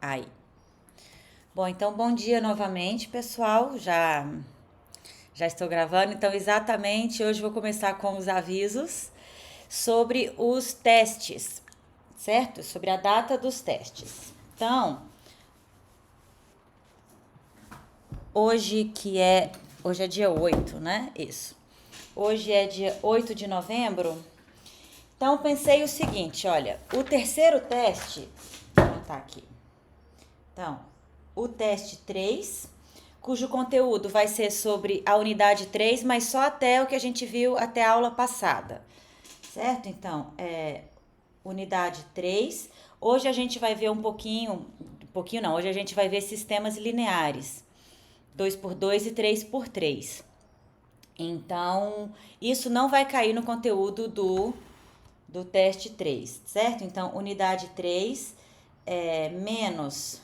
aí. Bom, então bom dia novamente, pessoal. Já estou gravando, então exatamente hoje vou começar com os avisos sobre os testes, certo? Sobre a data dos testes. Então, hoje é dia 8, né? Isso. Hoje é dia 8 de novembro. Então, pensei o seguinte, olha, o terceiro teste, vou botar aqui. Então, o teste 3, cujo conteúdo vai ser sobre a unidade 3, mas só até o que a gente viu até a aula passada, certo? Então, unidade 3. Hoje a gente vai ver hoje a gente vai ver sistemas lineares, 2x2 e 3x3. Então, isso não vai cair no conteúdo do teste 3, certo? Então, unidade 3 menos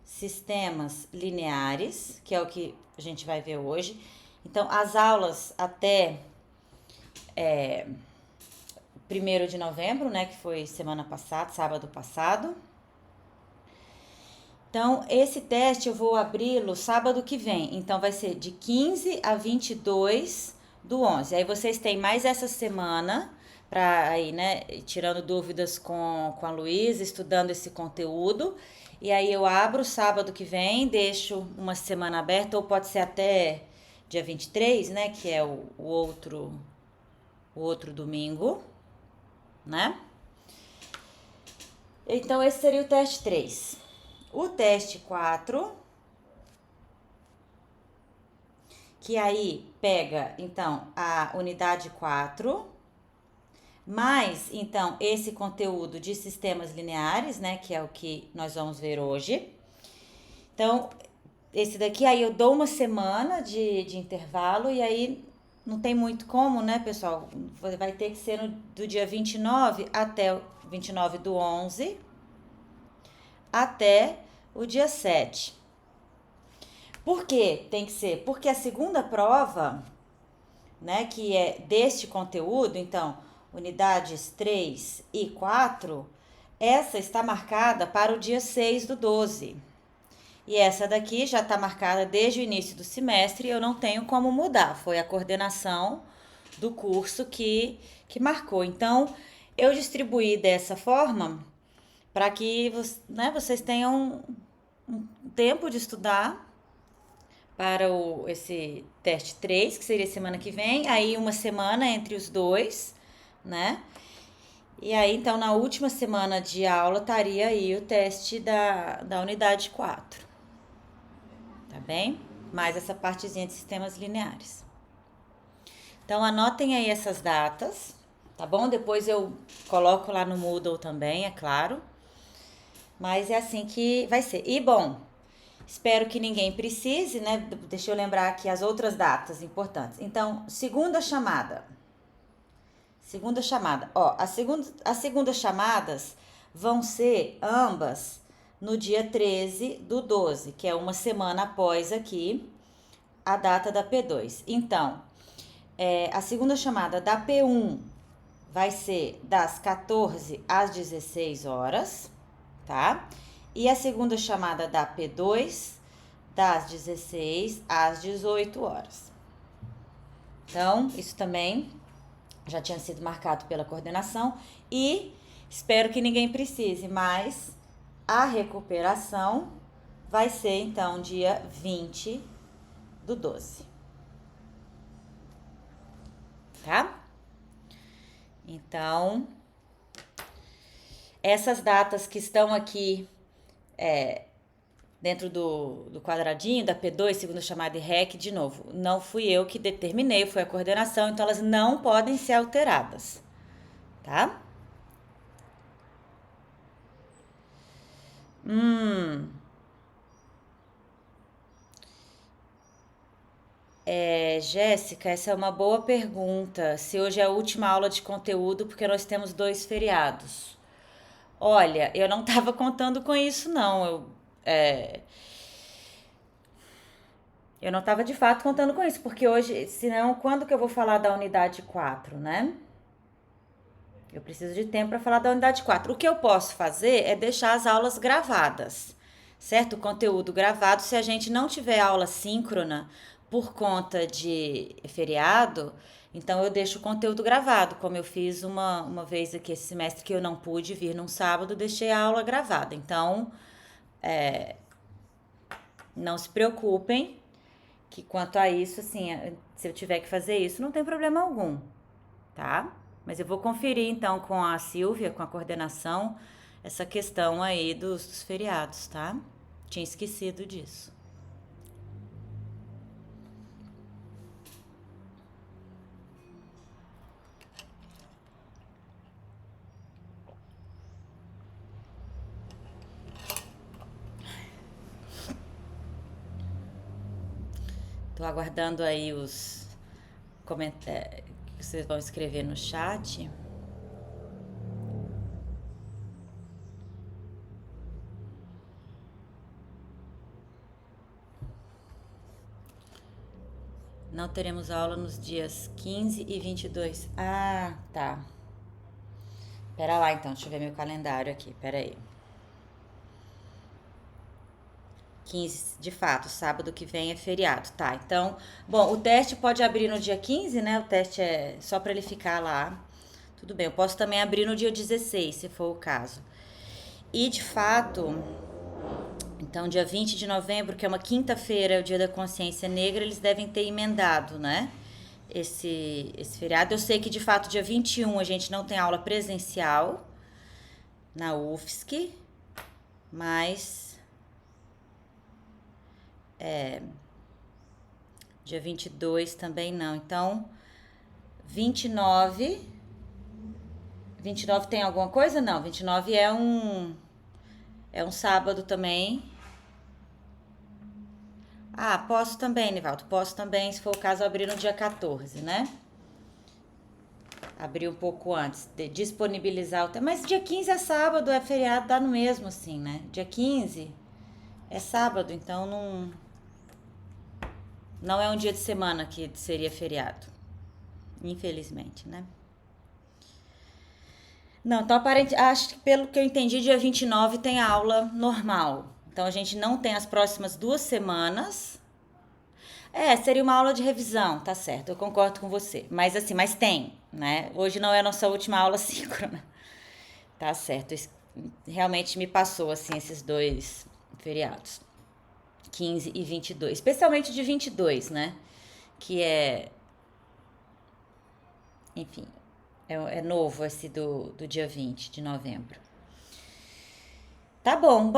sistemas lineares, que é o que a gente vai ver hoje. Então, as aulas até 1º de novembro, né, que foi semana passada, sábado passado. Então, esse teste eu vou abri-lo sábado que vem. Então, vai ser de 15 a 22 do 11. Aí vocês têm mais essa semana para aí, né, tirando dúvidas com a Luísa, estudando esse conteúdo. E aí eu abro sábado que vem, deixo uma semana aberta, ou pode ser até dia 23, né, que é o outro domingo, né? Então, esse seria o teste 3. O teste 4, que aí pega, então, a unidade 4, mais, então, esse conteúdo de sistemas lineares, né, que é o que nós vamos ver hoje. Então, esse daqui aí eu dou uma semana de intervalo e aí não tem muito como, né, pessoal? Vai ter que ser do dia 29 até o 29 do 11 até o dia 7. Por que tem que ser? Porque a segunda prova, né, que é deste conteúdo, então, unidades 3 e 4, essa está marcada para o dia 6 do 12. E essa daqui já está marcada desde o início do semestre e eu não tenho como mudar. Foi a coordenação do curso que marcou. Então, eu distribuí dessa forma para que, né, vocês tenham um tempo de estudar para esse teste 3, que seria semana que vem, aí uma semana entre os dois, né? E aí, então, na última semana de aula, estaria aí o teste da unidade 4, tá bem? Mais essa partezinha de sistemas lineares. Então, anotem aí essas datas, tá bom? Depois eu coloco lá no Moodle também, é claro. Mas é assim que vai ser. E, bom, espero que ninguém precise, né? Deixa eu lembrar aqui as outras datas importantes. Então, segunda chamada. Segunda chamada. Ó, as segundas chamadas vão ser ambas no dia 13 do 12, que é uma semana após aqui a data da P2. Então, a segunda chamada da P1 vai ser das 14 às 16 horas, tá? E a segunda chamada da P2 das 16 às 18 horas. Então, isso também já tinha sido marcado pela coordenação e espero que ninguém precise, mas a recuperação vai ser então dia 20 do 12. Tá? Então, essas datas que estão aqui dentro do quadradinho da P2, segunda chamada e REC, de novo, não fui eu que determinei, foi a coordenação, então elas não podem ser alteradas, tá? Jéssica, essa é uma boa pergunta. Se hoje é a última aula de conteúdo, porque nós temos 2 feriados. Olha, eu não estava contando com isso, não. Eu não estava de fato contando com isso, porque hoje, senão, quando que eu vou falar da unidade 4, né? Eu preciso de tempo para falar da unidade 4. O que eu posso fazer é deixar as aulas gravadas, certo? O conteúdo gravado, se a gente não tiver aula síncrona por conta de feriado, então eu deixo o conteúdo gravado, como eu fiz uma vez aqui esse semestre que eu não pude vir num sábado, deixei a aula gravada. Então, não se preocupem que quanto a isso, assim, se eu tiver que fazer isso, não tem problema algum, tá? Mas eu vou conferir, então, com a Silvia, com a coordenação, essa questão aí dos feriados, tá? Tinha esquecido disso. Tô aguardando aí os comentários que vocês vão escrever no chat. Não teremos aula nos dias 15 e 22. Ah, tá. Pera lá, então. Deixa eu ver meu calendário aqui. Pera aí. 15, de fato, sábado que vem é feriado, tá? Então, bom, o teste pode abrir no dia 15, né? O teste é só para ele ficar lá. Tudo bem, eu posso também abrir no dia 16, se for o caso. E, de fato, então, dia 20 de novembro, que é uma quinta-feira, é o Dia da Consciência Negra, eles devem ter emendado, né? Esse feriado. Eu sei que, de fato, dia 21 a gente não tem aula presencial na UFSC, mas dia 22 também não. Então, 29 tem alguma coisa? Não, 29 é um sábado também. Ah, posso também, Nivaldo. Posso também, se for o caso, abrir no dia 14, né? Abrir um pouco antes, disponibilizar o tempo. Mas dia 15 é sábado, é feriado, dá no mesmo, assim, né? Dia 15 é sábado, então não é um dia de semana que seria feriado. Infelizmente, né? Não, então acho que pelo que eu entendi, dia 29 tem aula normal. Então a gente não tem as próximas 2 semanas. Seria uma aula de revisão, tá certo, eu concordo com você. Mas assim, mas tem, né? Hoje não é a nossa última aula síncrona. Tá certo, realmente me passou, assim, esses 2 feriados. 15 e 22, especialmente de 22, né? Que enfim, é novo esse do dia 20 de novembro. Tá bom,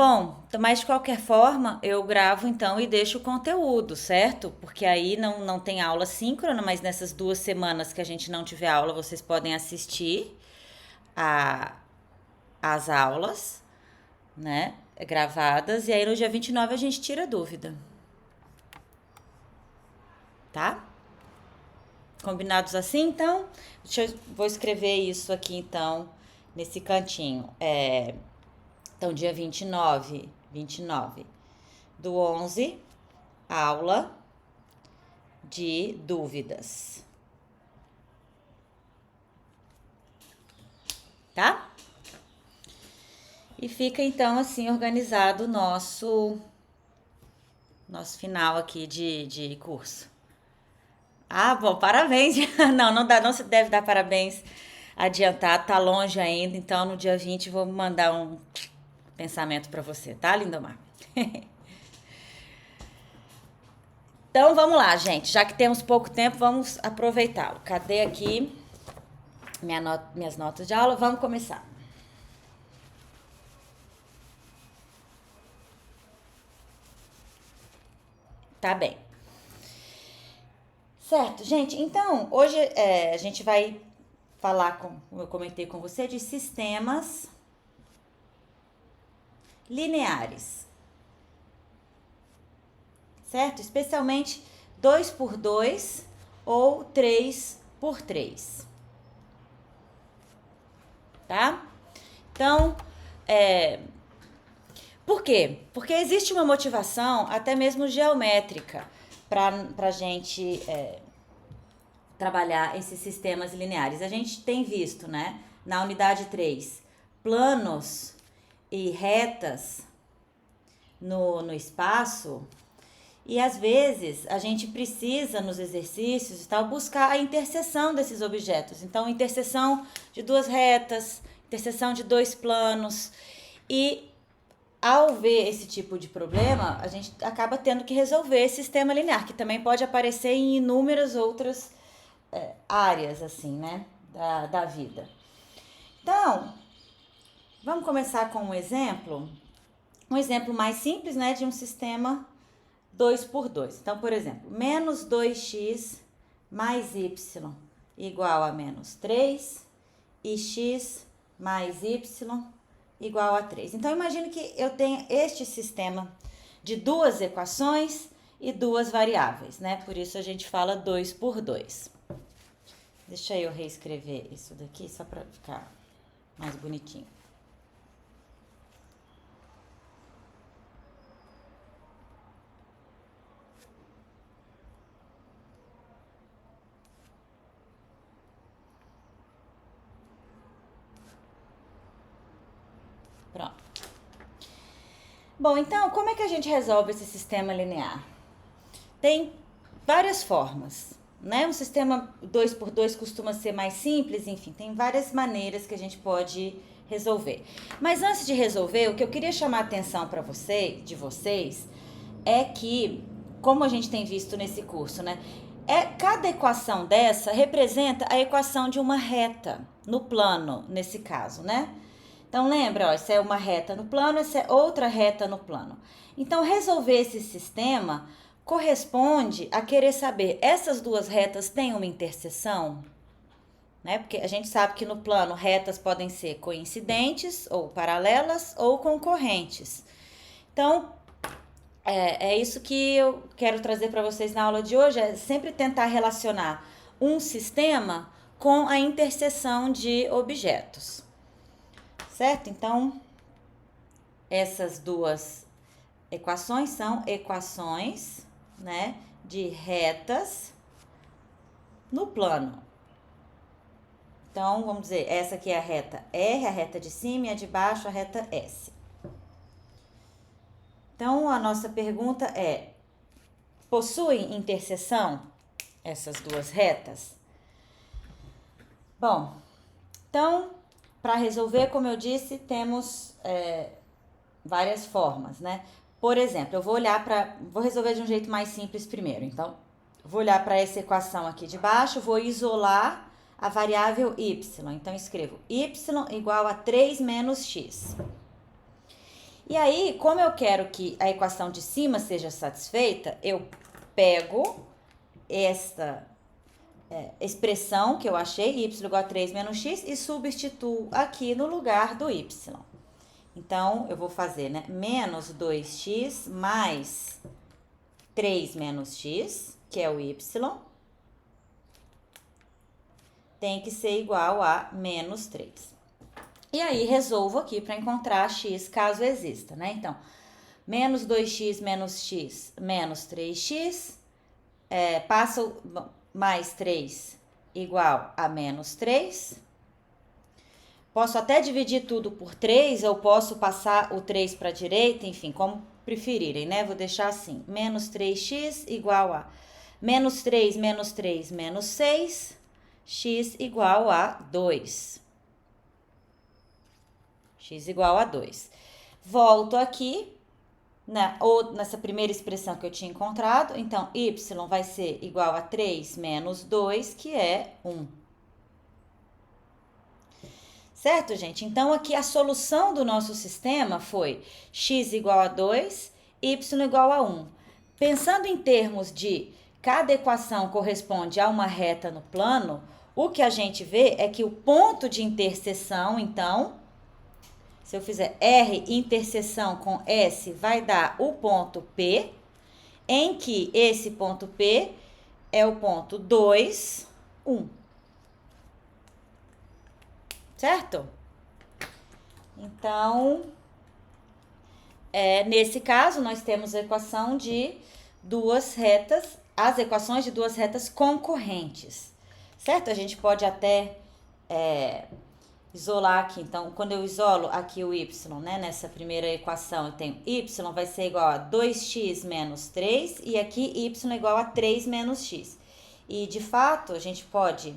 mas de qualquer forma eu gravo então e deixo o conteúdo, certo? Porque aí não tem aula síncrona, mas nessas 2 semanas que a gente não tiver aula, vocês podem assistir as aulas, né? Gravadas, e aí no dia 29 a gente tira a dúvida. Tá? Combinados assim, então? Vou escrever isso aqui então, nesse cantinho. Então, dia 29 do 11, aula de dúvidas. Tá? E fica então assim organizado o nosso final aqui de curso. Ah, bom, parabéns. Não se deve dar parabéns adiantado, tá longe ainda, então no dia 20 vou mandar um pensamento para você, tá, Lindomar? Então vamos lá, gente. Já que temos pouco tempo, vamos aproveitá-lo. Cadê aqui minhas notas de aula? Vamos começar. Tá bem. Certo, gente. Então, hoje a gente vai falar, como eu comentei com você, de sistemas lineares. Certo? Especialmente 2x2 ou 3x3. Tá? Então, por quê? Porque existe uma motivação, até mesmo geométrica, para a gente trabalhar esses sistemas lineares. A gente tem visto, né, na unidade 3, planos e retas no espaço, e às vezes a gente precisa nos exercícios e tal buscar a interseção desses objetos. Então, interseção de duas retas, interseção de dois planos, e ao ver esse tipo de problema, a gente acaba tendo que resolver esse sistema linear, que também pode aparecer em inúmeras outras áreas, assim, né, da vida. Então, vamos começar com um exemplo mais simples, né, de um sistema 2 por 2. Então, por exemplo, menos 2x mais y igual a menos 3 e x mais y igual a 3. Então, imagine que eu tenho este sistema de duas equações e duas variáveis, né? Por isso a gente fala 2 por 2. Deixa eu reescrever isso daqui só para ficar mais bonitinho. Pronto. Bom, então, como é que a gente resolve esse sistema linear? Tem várias formas, né? Um sistema 2 por 2 costuma ser mais simples, enfim, tem várias maneiras que a gente pode resolver. Mas antes de resolver, o que eu queria chamar a atenção para vocês, é que, como a gente tem visto nesse curso, né? Cada equação dessa representa a equação de uma reta no plano, nesse caso, né? Então, lembra, ó, essa é uma reta no plano, essa é outra reta no plano. Então, resolver esse sistema corresponde a querer saber, essas duas retas têm uma interseção? Né? Porque a gente sabe que no plano retas podem ser coincidentes, ou paralelas, ou concorrentes. Então, é isso que eu quero trazer para vocês na aula de hoje, é sempre tentar relacionar um sistema com a interseção de objetos. Certo? Então, essas duas equações são equações, né, de retas no plano. Então, vamos dizer, essa aqui é a reta R, a reta de cima, e a de baixo, a reta S. Então, a nossa pergunta é: possuem interseção essas duas retas? Bom, então, para resolver, como eu disse, temos várias formas, né? Por exemplo, eu vou resolver de um jeito mais simples primeiro. Então, vou olhar para essa equação aqui de baixo, vou isolar a variável y. Então, escrevo y igual a 3 menos x. E aí, como eu quero que a equação de cima seja satisfeita, eu pego esta expressão que eu achei, y igual a 3 menos x, e substituo aqui no lugar do y. Então, eu vou fazer, né, menos 2x mais 3 menos x, que é o y, tem que ser igual a menos 3. E aí, resolvo aqui para encontrar x caso exista, né? Então, menos 2x menos x menos 3x, passo mais 3 igual a menos 3. Posso até dividir tudo por 3, ou posso passar o 3 para a direita, enfim, como preferirem, né? Vou deixar assim, menos 3x igual a menos 3 menos 3 menos 6, x igual a 2. X igual a 2. Volto aqui, nessa primeira expressão que eu tinha encontrado, então, y vai ser igual a 3 menos 2, que é 1. Certo, gente? Então, aqui a solução do nosso sistema foi x igual a 2, y igual a 1. Pensando em termos de cada equação corresponde a uma reta no plano, o que a gente vê é que o ponto de interseção, então, se eu fizer R interseção com S, vai dar o ponto P, em que esse ponto P é o ponto 2, 1. Certo? Então, nesse caso, nós temos a equação de duas retas, as equações de duas retas concorrentes. Certo? A gente pode até isolar aqui. Então, quando eu isolo aqui o y, né, nessa primeira equação, eu tenho y vai ser igual a 2x menos 3 e aqui y é igual a 3 menos x. E, de fato, a gente pode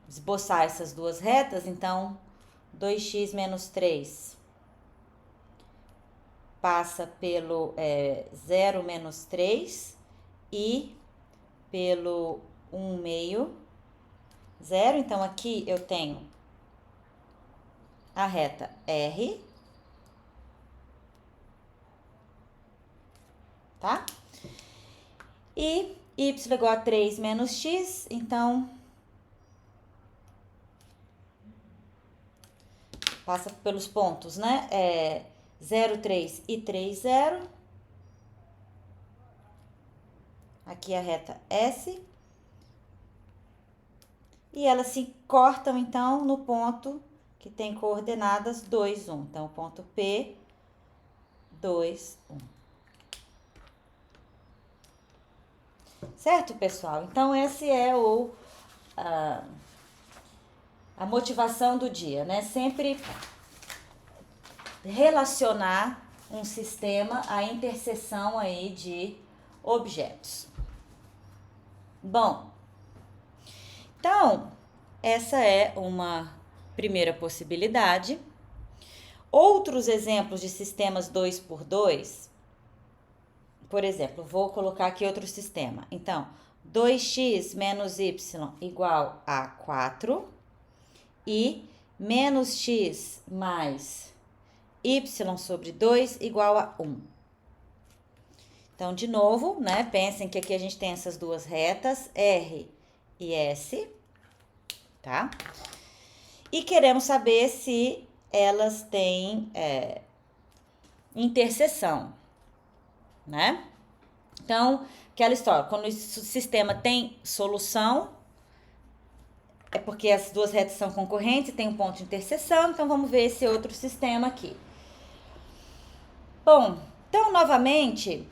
esboçar essas duas retas, então 2x menos 3 passa pelo 0 menos 3 e pelo 1 meio, 0. Então, aqui eu tenho a reta R, tá? E y igual a 3 menos x, então passa pelos pontos, né? 0, 3 e 3, 0. Aqui a reta S. E elas se cortam, então, no ponto que tem coordenadas 2, 1. Então, o ponto P, 2, 1. Certo, pessoal? Então, esse é a motivação do dia, né? Sempre relacionar um sistema à interseção aí de objetos. Bom, então, essa é uma primeira possibilidade. Outros exemplos de sistemas 2x2, por exemplo, vou colocar aqui outro sistema. Então, 2x menos y igual a 4 e menos x mais y sobre 2 igual a 1. Então, de novo, né? Pensem que aqui a gente tem essas duas retas, R e S, tá? E queremos saber se elas têm interseção, né? Então, aquela história, quando o sistema tem solução, é porque as duas retas são concorrentes e tem um ponto de interseção, então vamos ver esse outro sistema aqui. Bom, então, novamente,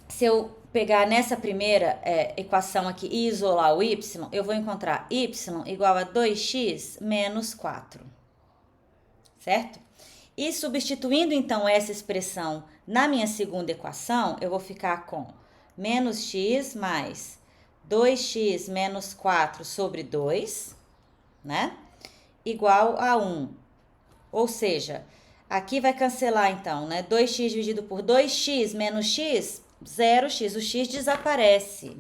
se eu pegar nessa primeira equação aqui e isolar o y, eu vou encontrar y igual a 2x menos 4, certo? E substituindo, então, essa expressão na minha segunda equação, eu vou ficar com menos x mais 2x menos 4 sobre 2, né? Igual a 1. Ou seja, aqui vai cancelar, então, né? 2x dividido por 2x menos x, 0x. O x desaparece.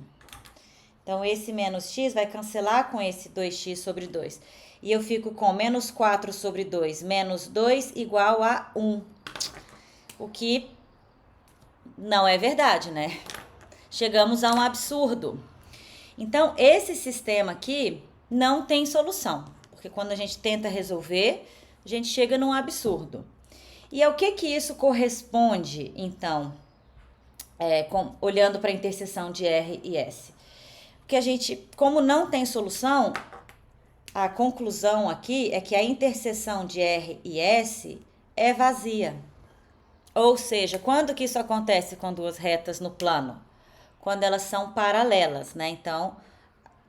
Então, esse menos x vai cancelar com esse 2x sobre 2. E eu fico com menos 4 sobre 2 menos 2 igual a 1. O que não é verdade, né? Chegamos a um absurdo. Então, esse sistema aqui não tem solução. Porque quando a gente tenta resolver, a gente chega num absurdo. E ao que isso corresponde, então, olhando para a interseção de R e S? Porque a gente, como não tem solução, a conclusão aqui é que a interseção de R e S é vazia. Ou seja, quando que isso acontece com duas retas no plano? Quando elas são paralelas, né? Então,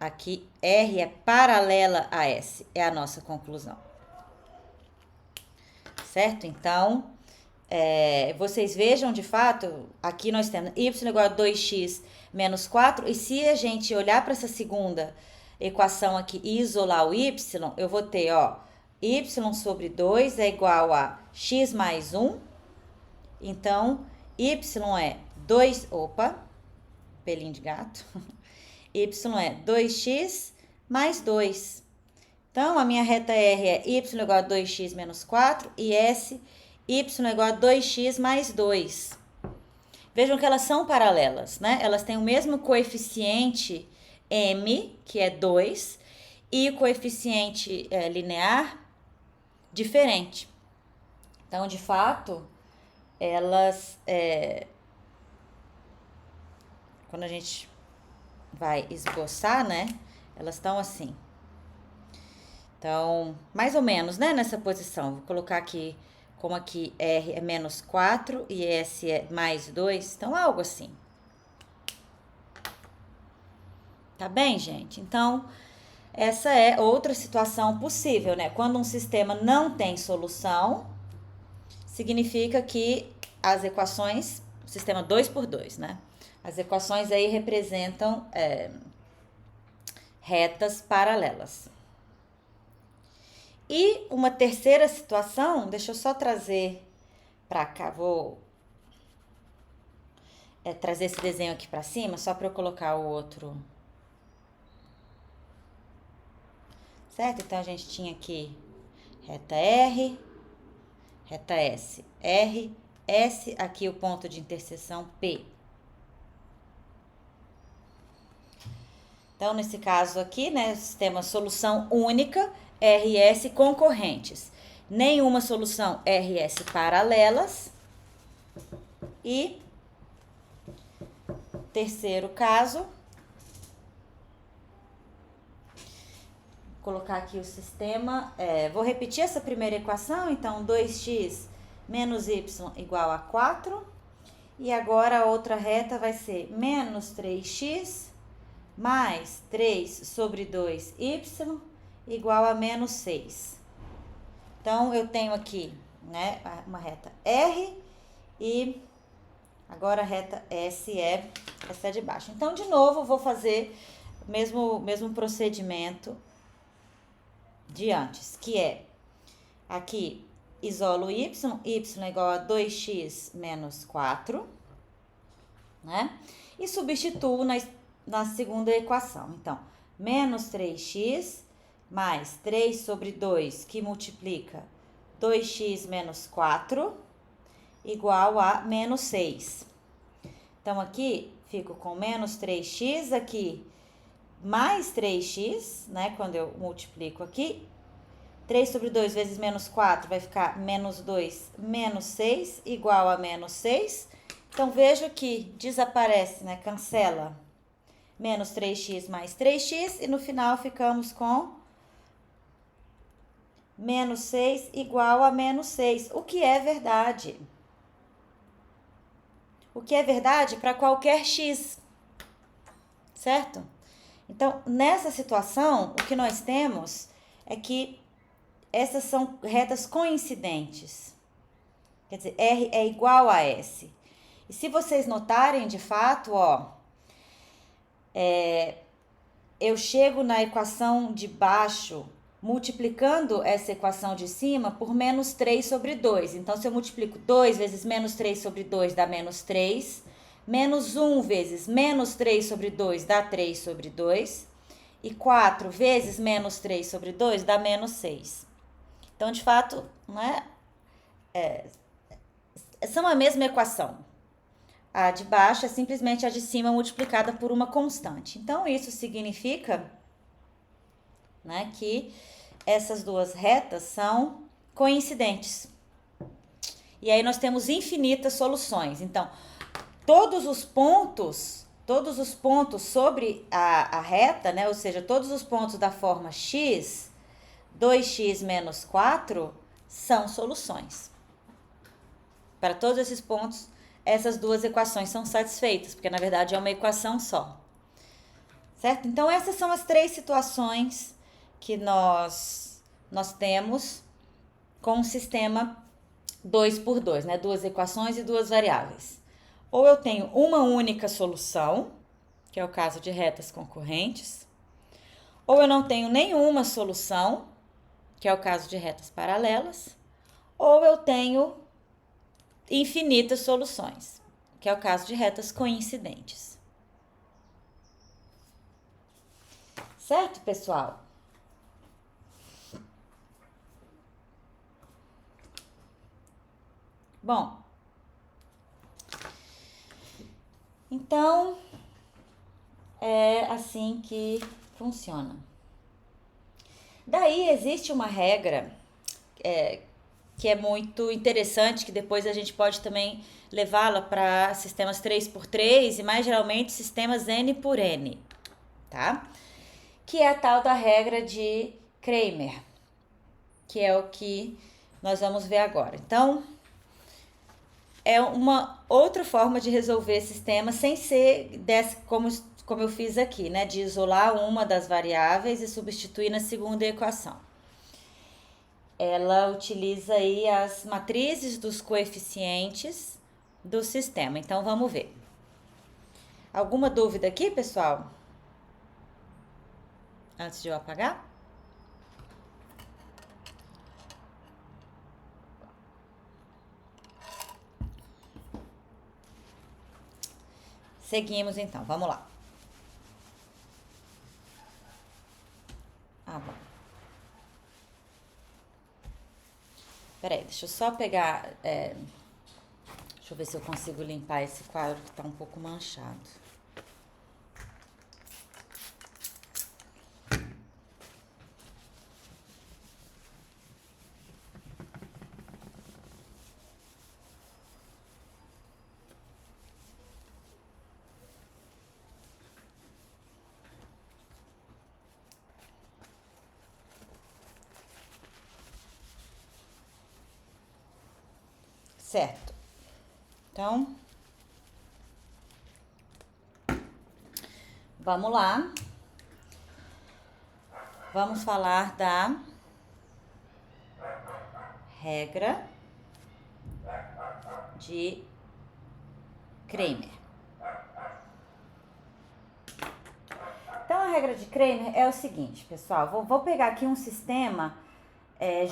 aqui R é paralela a S, é a nossa conclusão. Certo? Então, vocês vejam, de fato, aqui nós temos y igual a 2x menos 4, e se a gente olhar para essa segunda equação aqui e isolar o y, eu vou ter, y sobre 2 é igual a x mais 1, então, y é 2, pelinho de gato, y é 2x mais 2. Então, a minha reta R é y igual a 2x menos 4 e S, y igual a 2x mais 2. Vejam que elas são paralelas, né? Elas têm o mesmo coeficiente m, que é 2, e o coeficiente linear diferente. Então, de fato, elas, quando a gente vai esboçar, né? Elas estão assim. Então, mais ou menos, né? Nessa posição. Vou colocar aqui, como aqui R é menos 4 e S é mais 2. Então, algo assim. Tá bem, gente? Então, essa é outra situação possível, né? Quando um sistema não tem solução, significa que as equações, o sistema 2 por 2, né? As equações aí representam retas paralelas. E uma terceira situação, deixa eu só trazer para cá, vou trazer esse desenho aqui para cima, só para eu colocar o outro. Certo? Então, a gente tinha aqui reta R, reta S, R, S, aqui o ponto de interseção P. Então, nesse caso aqui, né, sistema solução única, RS concorrentes. Nenhuma solução RS paralelas. E terceiro caso, vou colocar aqui o sistema, vou repetir essa primeira equação, então 2x menos y igual a 4. E agora a outra reta vai ser menos 3x mais 3 sobre 2y igual a menos 6. Então, eu tenho aqui, né, uma reta R e agora a reta S essa é de baixo. Então, de novo, vou fazer o mesmo procedimento de antes, que é aqui isolo y é igual a 2x menos 4, né? E substituo na segunda equação. Então, menos 3x mais 3 sobre 2, que multiplica 2x menos 4, igual a menos 6. Então, aqui fico com menos 3x aqui, mais 3x, né? Quando eu multiplico aqui, 3 sobre 2 vezes menos 4 vai ficar menos 2, menos 6, igual a menos 6. Então, vejo que desaparece, né? Cancela menos 3x mais 3x e no final ficamos com menos 6 igual a menos 6, o que é verdade. O que é verdade para qualquer x, certo? Então, nessa situação, o que nós temos é que essas são retas coincidentes. Quer dizer, R é igual a S. E se vocês notarem, de fato, ó, eu chego na equação de baixo multiplicando essa equação de cima por menos 3 sobre 2. Então, se eu multiplico 2 vezes menos 3 sobre 2 dá menos 3. Menos 1 vezes menos 3 sobre 2 dá 3 sobre 2. E 4 vezes menos 3 sobre 2 dá menos 6. Então, de fato, né, são a mesma equação. A de baixo é simplesmente a de cima multiplicada por uma constante. Então, isso significa, né, que essas duas retas são coincidentes. E aí nós temos infinitas soluções. Então, todos os pontos sobre a reta, né, ou seja, todos os pontos da forma x, 2x menos 4, são soluções. Para todos esses pontos, essas duas equações são satisfeitas, porque na verdade é uma equação só. Certo? Então, essas são as três situações que nós temos com um sistema 2 por 2, né? Duas equações e duas variáveis. Ou eu tenho uma única solução, que é o caso de retas concorrentes, ou eu não tenho nenhuma solução, que é o caso de retas paralelas, ou eu tenho infinitas soluções, que é o caso de retas coincidentes. Certo, pessoal? Bom, então é assim que funciona. Daí existe uma regra que é muito interessante, que depois a gente pode também levá-la para sistemas 3x3 e mais geralmente sistemas N por N, tá? Que é a tal da regra de Cramer, que é o que nós vamos ver agora. Então, é uma outra forma de resolver sistema sem ser como eu fiz aqui, né? De isolar uma das variáveis e substituir na segunda equação. Ela utiliza aí as matrizes dos coeficientes do sistema. Então, vamos ver. Alguma dúvida aqui, pessoal? Antes de eu apagar? Seguimos então, vamos lá. Bom. Peraí, deixa eu só pegar... deixa eu ver se eu consigo limpar esse quadro que tá um pouco manchado. Certo. Então, vamos lá. Vamos falar da regra de Cramer. Então, a regra de Cramer é o seguinte, pessoal. Vou pegar aqui um sistema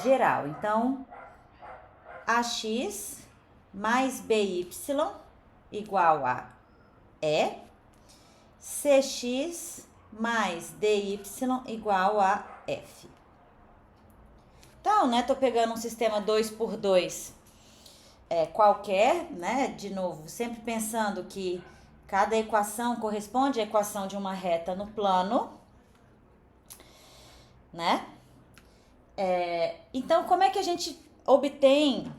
geral. Então, AX mais BY igual a E, CX mais DY igual a F. Então, né, tô pegando um sistema 2×2 qualquer, né, de novo, sempre pensando que cada equação corresponde à equação de uma reta no plano, né? Então, como é que a gente obtém...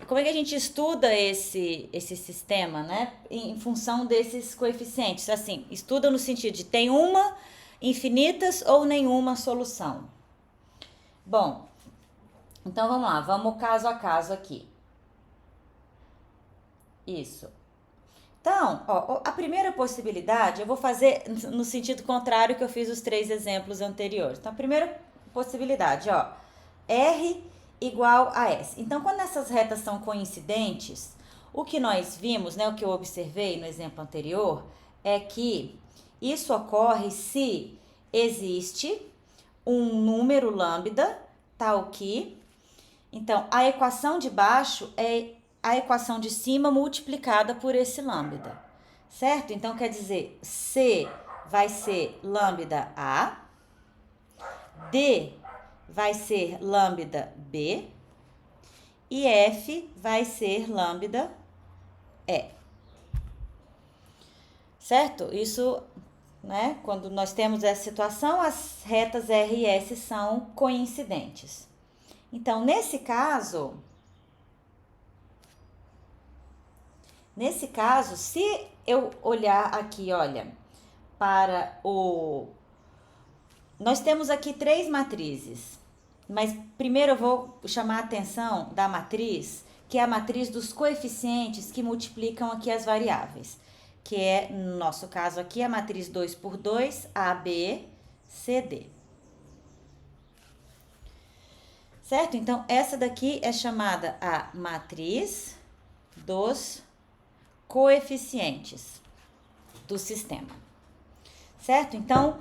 Como é que a gente estuda esse sistema, né? Em função desses coeficientes. Assim, estuda no sentido de tem uma, infinitas ou nenhuma solução. Bom, então vamos lá, vamos caso a caso aqui. Isso. Então, ó, a primeira possibilidade eu vou fazer no sentido contrário que eu fiz os 3 exemplos anteriores. Então, a primeira possibilidade, ó, R igual a S. Então, quando essas retas são coincidentes, o que nós vimos, né, o que eu observei no exemplo anterior, é que isso ocorre se existe um número lambda, tal que... Então, a equação de baixo é a equação de cima multiplicada por esse lambda, certo? Então, quer dizer, C vai ser lambda A, D vai ser lambda B e F vai ser lambda E. Certo? Isso, né? Quando nós temos essa situação, as retas R e S são coincidentes. Então, nesse caso, se eu olhar aqui, olha, para o... Nós temos aqui 3 matrizes. Mas primeiro eu vou chamar a atenção da matriz, que é a matriz dos coeficientes que multiplicam aqui as variáveis, que é, no nosso caso aqui, a matriz 2×2, AB, CD. Certo? Então, essa daqui é chamada a matriz dos coeficientes do sistema. Certo? Então,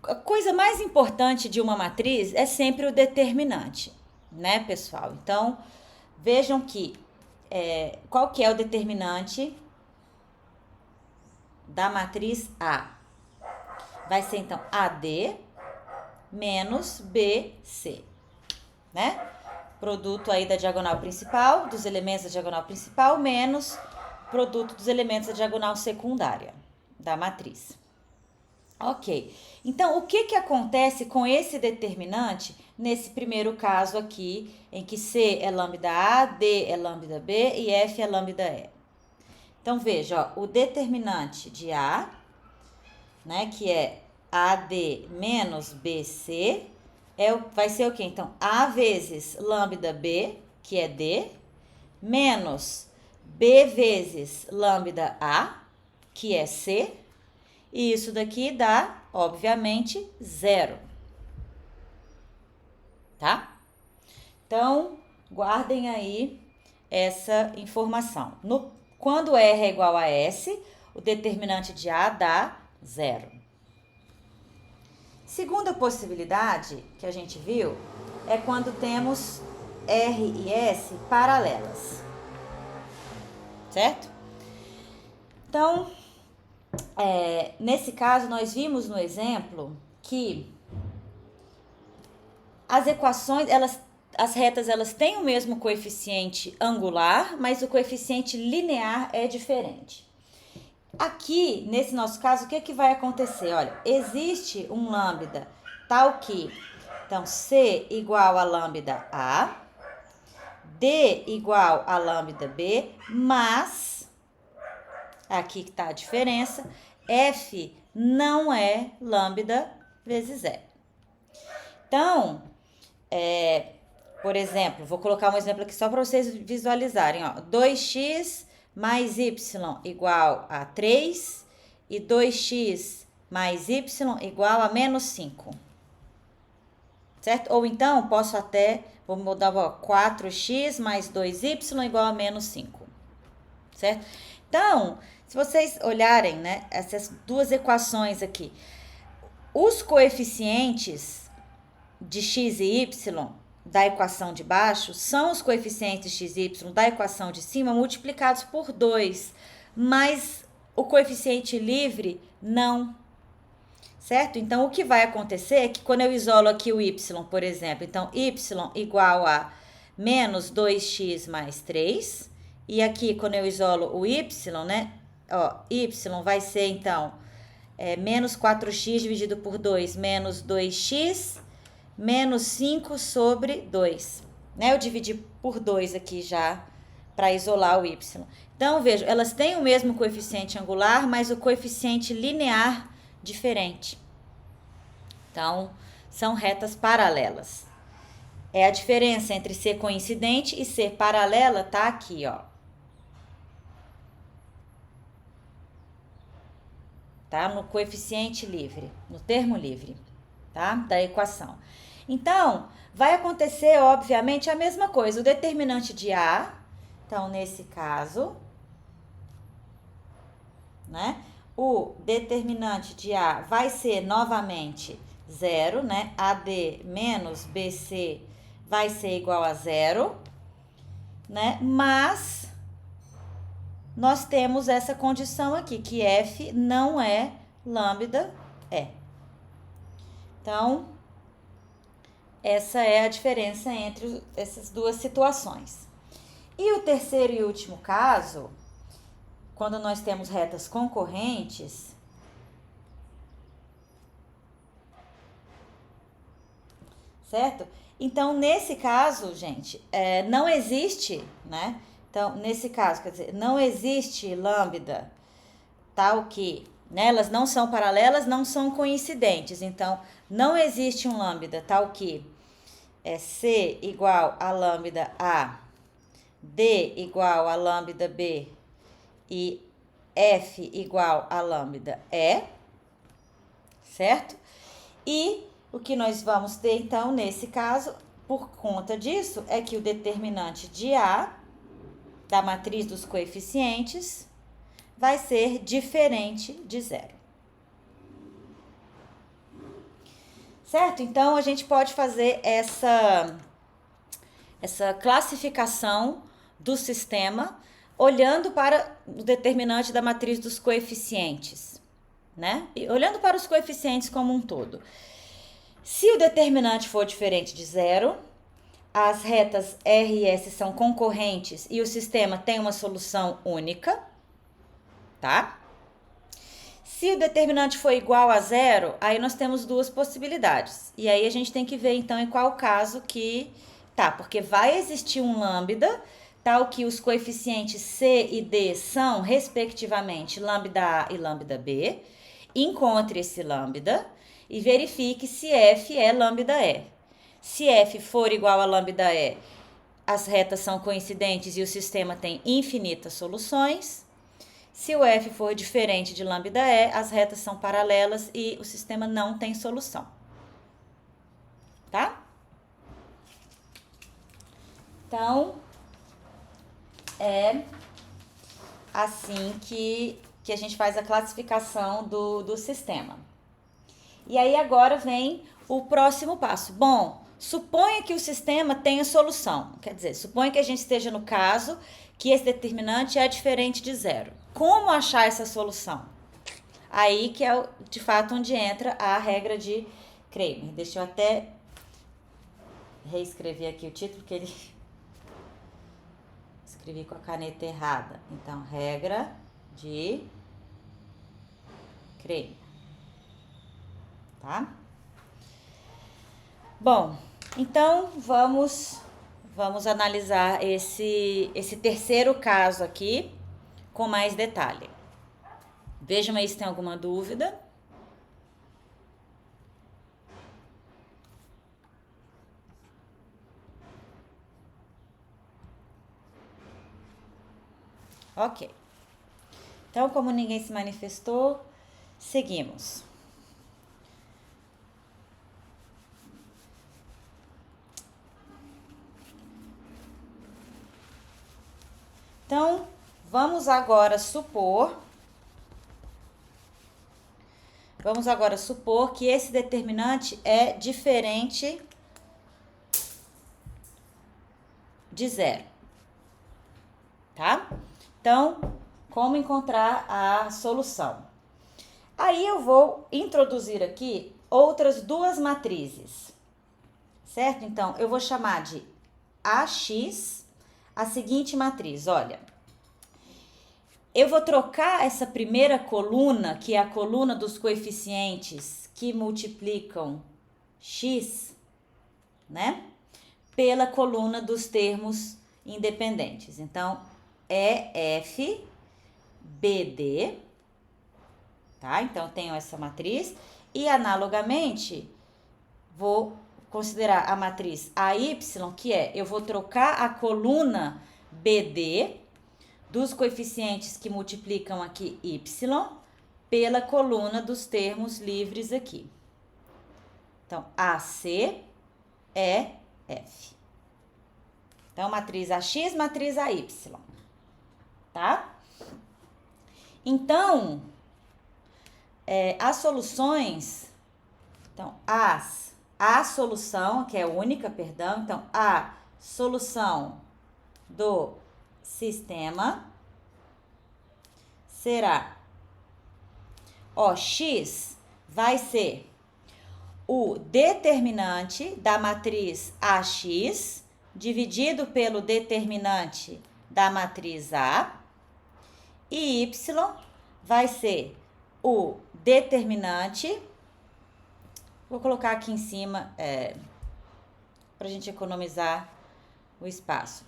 a coisa mais importante de uma matriz é sempre o determinante, né, pessoal? Então, vejam que qual que é o determinante da matriz A? Vai ser, então, AD menos BC, né? Produto aí da diagonal principal, dos elementos da diagonal principal, menos produto dos elementos da diagonal secundária da matriz. Ok, então o que acontece com esse determinante nesse primeiro caso aqui, em que C é lambda A, D é lambda B e F é lambda E? Então veja, ó, o determinante de A, né, que é AD menos BC, vai ser o quê? Então, A vezes lambda B, que é D, menos B vezes lambda A, que é C, e isso daqui dá, obviamente, 0. Tá? Então, guardem aí essa informação. Quando R é igual a S, o determinante de A dá 0. Segunda possibilidade que a gente viu é quando temos R e S paralelas. Certo? Então, nesse caso, nós vimos no exemplo que as equações, as retas, elas têm o mesmo coeficiente angular, mas o coeficiente linear é diferente. Aqui, nesse nosso caso, o que vai acontecer? Olha, existe um lambda tal que, então, C igual a lambda A, D igual a lambda B, mas, aqui que está a diferença, F não é lambda vezes E. Então, por exemplo, vou colocar um exemplo aqui só para vocês visualizarem, ó, 2x mais y igual a 3 e 2x mais y igual a menos 5. Certo? Ou então, posso até, vou mudar, ó, 4x mais 2y igual a menos 5. Certo? Então, se vocês olharem, né, essas duas equações aqui, os coeficientes de x e y da equação de baixo são os coeficientes x e y da equação de cima multiplicados por 2, mas o coeficiente livre não, certo? Então, o que vai acontecer é que quando eu isolo aqui o y, por exemplo, então y igual a menos 2x mais 3, e aqui quando eu isolo o y, né, ó, y vai ser então menos 4x dividido por 2, menos 2x, menos 5 sobre 2, né? Eu dividi por 2 aqui já para isolar o y. Então, veja, elas têm o mesmo coeficiente angular, mas o coeficiente linear diferente. Então, são retas paralelas. É a diferença entre ser coincidente e ser paralela, tá aqui, ó. Tá? No coeficiente livre, no termo livre, tá? Da equação. Então, vai acontecer, obviamente, a mesma coisa. O determinante de A, então, nesse caso, né? O determinante de A vai ser, novamente, 0, né? AD menos BC vai ser igual a 0, né? Mas nós temos essa condição aqui, que F não é lambda E. Então, essa é a diferença entre essas duas situações. E o terceiro e último caso, quando nós temos retas concorrentes, certo? Então, nesse caso, gente, não existe, né? Então, nesse caso, quer dizer, não existe lambda tal que, né? Elas não são paralelas, não são coincidentes. Então, não existe um lambda tal que C igual a lambda A, D igual a lambda B e F igual a lambda E, certo? E o que nós vamos ter, então, nesse caso, por conta disso, é que o determinante de A, da matriz dos coeficientes, vai ser diferente de 0. Certo? Então, a gente pode fazer essa classificação do sistema olhando para o determinante da matriz dos coeficientes, né? E olhando para os coeficientes como um todo. Se o determinante for diferente de 0, as retas R e S são concorrentes e o sistema tem uma solução única, tá? Se o determinante for igual a 0, aí nós temos duas possibilidades. E aí a gente tem que ver, então, em qual caso que tá, porque vai existir um lambda, tal que os coeficientes C e D são, respectivamente, lambda A e lambda B. Encontre esse lambda e verifique se F é lambda E. Se F for igual a lambda E, as retas são coincidentes e o sistema tem infinitas soluções. Se o f for diferente de lambda e, as retas são paralelas e o sistema não tem solução. Tá? Então, é assim que a gente faz a classificação do sistema. E aí agora vem o próximo passo. Bom, suponha que o sistema tenha solução. Quer dizer, suponha que a gente esteja no caso que esse determinante é diferente de zero. Como achar essa solução? Aí que é de fato onde entra a regra de Cramer. Deixa eu até reescrever aqui o título, que ele escrevi com a caneta errada. Então, regra de Cramer. Tá? Bom, então vamos analisar esse terceiro caso aqui com mais detalhe. Vejam aí se tem alguma dúvida. Ok. Então, como ninguém se manifestou, seguimos. Então, vamos agora supor que esse determinante é diferente de zero, tá? Então, como encontrar a solução? Aí eu vou introduzir aqui outras duas matrizes, certo? Então, eu vou chamar de AX a seguinte matriz, olha. Eu vou trocar essa primeira coluna, que é a coluna dos coeficientes que multiplicam x, né? Pela coluna dos termos independentes. Então, é F, BD, tá? Então, tenho essa matriz. E, analogamente, vou considerar a matriz AY, que é, eu vou trocar a coluna BD dos coeficientes que multiplicam aqui y pela coluna dos termos livres aqui. Então, AC é F. Então, matriz AX, matriz AY. Tá? Então, as soluções, então, a solução, que é única, perdão, então, a solução do sistema será, x vai ser o determinante da matriz AX dividido pelo determinante da matriz A, e y vai ser o determinante, vou colocar aqui em cima para a gente economizar o espaço.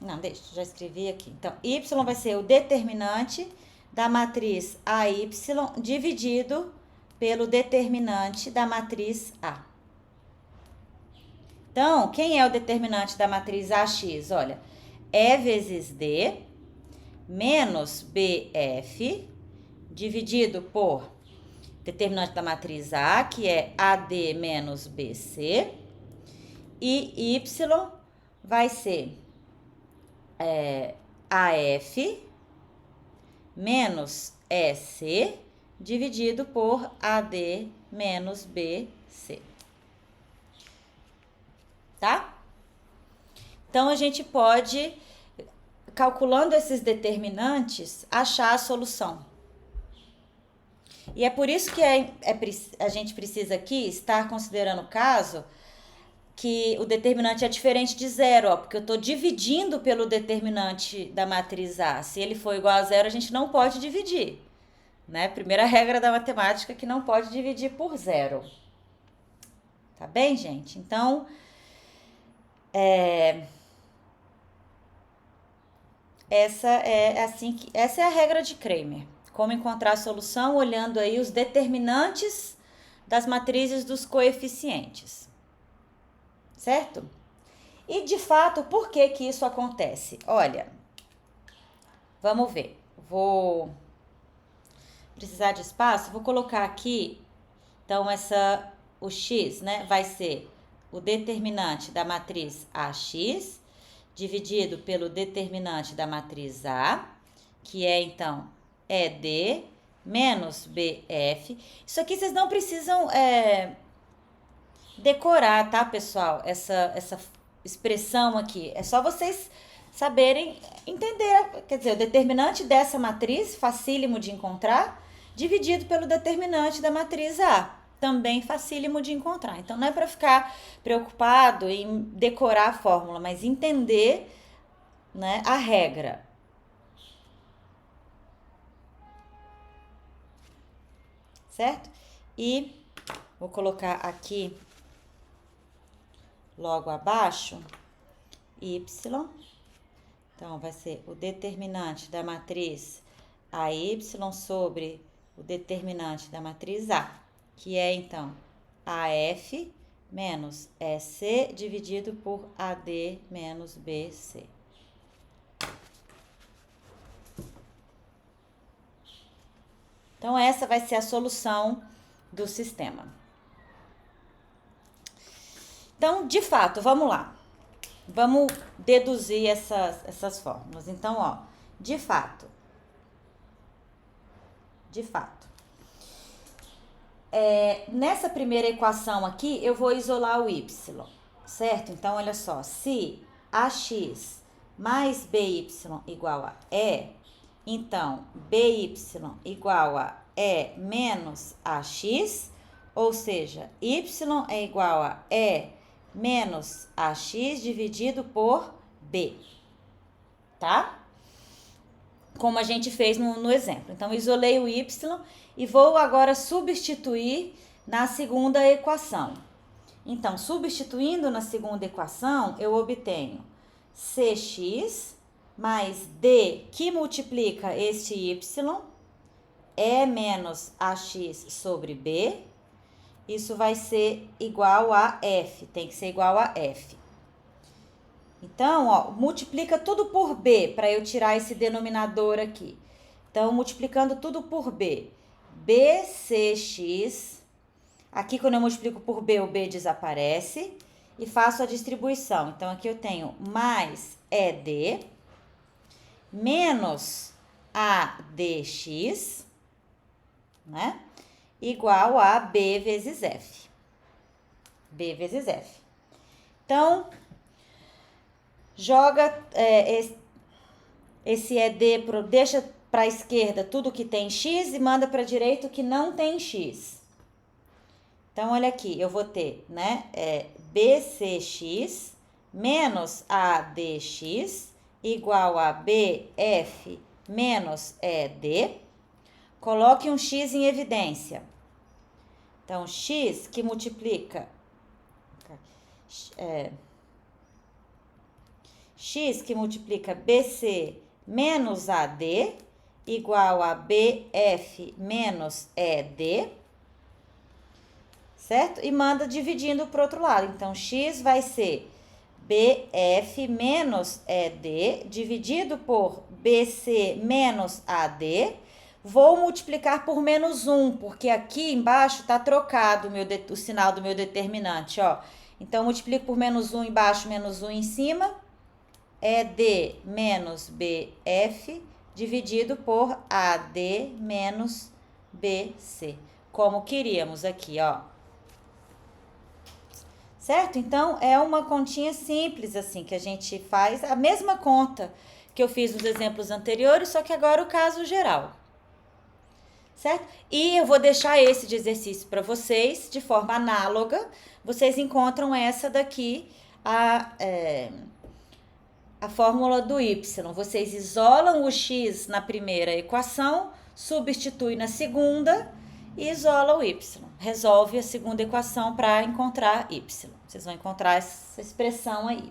Não, deixa, já escrevi aqui. Então, y vai ser o determinante da matriz AY dividido pelo determinante da matriz A. Então, quem é o determinante da matriz AX? Olha, E vezes D menos BF dividido por determinante da matriz A, que é AD menos BC, e Y vai ser AF menos EC dividido por AD menos BC. Tá? Então, a gente pode, calculando esses determinantes, achar a solução. E é por isso que a gente precisa aqui estar considerando o caso que o determinante é diferente de zero, ó, porque eu estou dividindo pelo determinante da matriz A. Se ele for igual a zero, a gente não pode dividir, né? Primeira regra da matemática, que não pode dividir por zero. Tá bem, gente? Então, essa é a regra de Cramer. Como encontrar a solução olhando aí os determinantes das matrizes dos coeficientes. Certo? E, de fato, por que que isso acontece? Olha, vamos ver. Vou precisar de espaço, vou colocar aqui, então, o x, né, vai ser o determinante da matriz AX dividido pelo determinante da matriz A, que é, então, ED menos BF. Isso aqui vocês não precisam decorar, tá, pessoal? Essa expressão aqui. É só vocês saberem entender. Quer dizer, o determinante dessa matriz, facílimo de encontrar, dividido pelo determinante da matriz A, também facílimo de encontrar. Então, não é para ficar preocupado em decorar a fórmula, mas entender, né, a regra. Certo? E vou colocar aqui, logo abaixo, y. Então, vai ser o determinante da matriz AY sobre o determinante da matriz A, que é, então, AF menos EC dividido por AD menos BC. Então, essa vai ser a solução do sistema. Então, de fato, vamos lá. Vamos deduzir essas fórmulas. Então, ó, de fato, nessa primeira equação aqui, eu vou isolar o y, certo? Então, olha só, se ax mais by igual a E, então, by igual a E menos ax, ou seja, y é igual a E menos ax dividido por b, tá? Como a gente fez no exemplo. Então, isolei o y e vou agora substituir na segunda equação. Então, substituindo na segunda equação, eu obtenho cx mais d, que multiplica este y, E menos ax sobre b. Isso vai ser igual a f, tem que ser igual a f. Então, ó, multiplica tudo por b, para eu tirar esse denominador aqui. Então, multiplicando tudo por b, bcx, aqui quando eu multiplico por b, o b desaparece, e faço a distribuição. Então, aqui eu tenho mais ed, menos adx, né? Igual a b vezes f. B vezes f. Então, joga esse ED, deixa para a esquerda tudo que tem x e manda para a direita o que não tem x. Então, olha aqui, eu vou ter, né, BCX menos ADX igual a BF menos ED. Coloque um x em evidência. Então, x que multiplica... x que multiplica BC menos AD igual a BF menos ED, certo? E manda dividindo para o outro lado. Então, x vai ser BF menos ED dividido por BC menos AD. Vou multiplicar por menos 1, porque aqui embaixo está trocado o sinal do meu determinante, ó. Então, multiplico por menos 1 embaixo, menos 1 em cima. ED menos BF dividido por AD menos BC. Como queríamos aqui, ó. Certo? Então, é uma continha simples, assim, que a gente faz. A mesma conta que eu fiz nos exemplos anteriores, só que agora o caso geral. Certo? E eu vou deixar esse de exercício para vocês, de forma análoga. Vocês encontram essa daqui, a fórmula do y. Vocês isolam o x na primeira equação, substitui na segunda e isola o y. Resolve a segunda equação para encontrar y. Vocês vão encontrar essa expressão aí.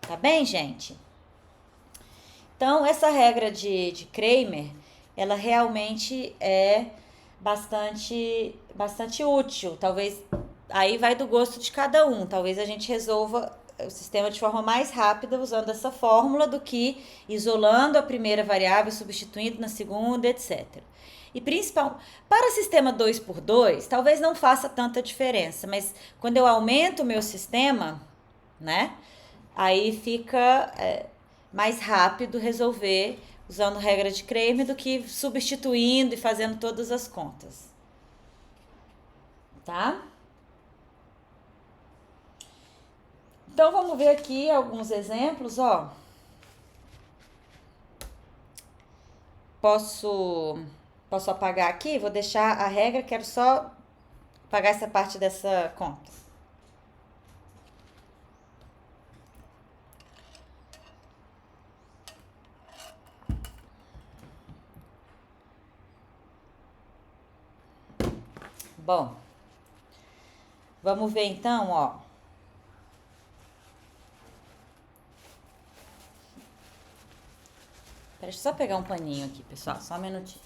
Tá bem, gente? Então, essa regra de Cramer, ela realmente é bastante útil. Talvez, aí vai do gosto de cada um. Talvez a gente resolva o sistema de forma mais rápida usando essa fórmula do que isolando a primeira variável, substituindo na segunda, etc. E principal, para sistema 2x2, talvez não faça tanta diferença, mas quando eu aumento o meu sistema, né, aí fica mais rápido resolver usando regra de Cramer do que substituindo e fazendo todas as contas. Tá? Então, vamos ver aqui alguns exemplos, ó. Posso apagar aqui? Vou deixar a regra, quero só apagar essa parte dessa conta. Bom, vamos ver então, ó. Deixa eu só pegar um paninho aqui, pessoal, só um minutinho.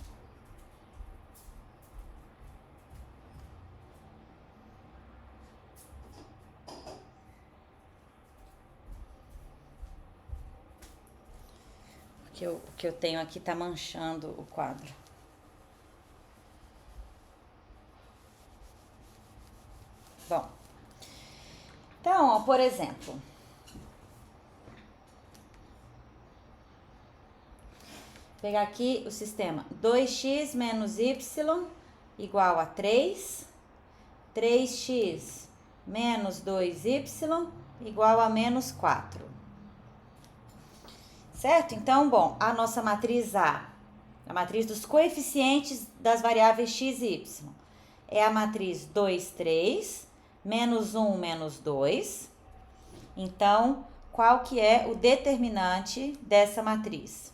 Porque o que eu tenho aqui tá manchando o quadro. Bom, então, ó, por exemplo, pegar aqui o sistema 2x menos y igual a 3, 3x menos 2y igual a menos 4. Certo? Então, bom, a nossa matriz A, a matriz dos coeficientes das variáveis x e y, é a matriz 2, 3, menos 1, menos 2. Então, qual que é o determinante dessa matriz?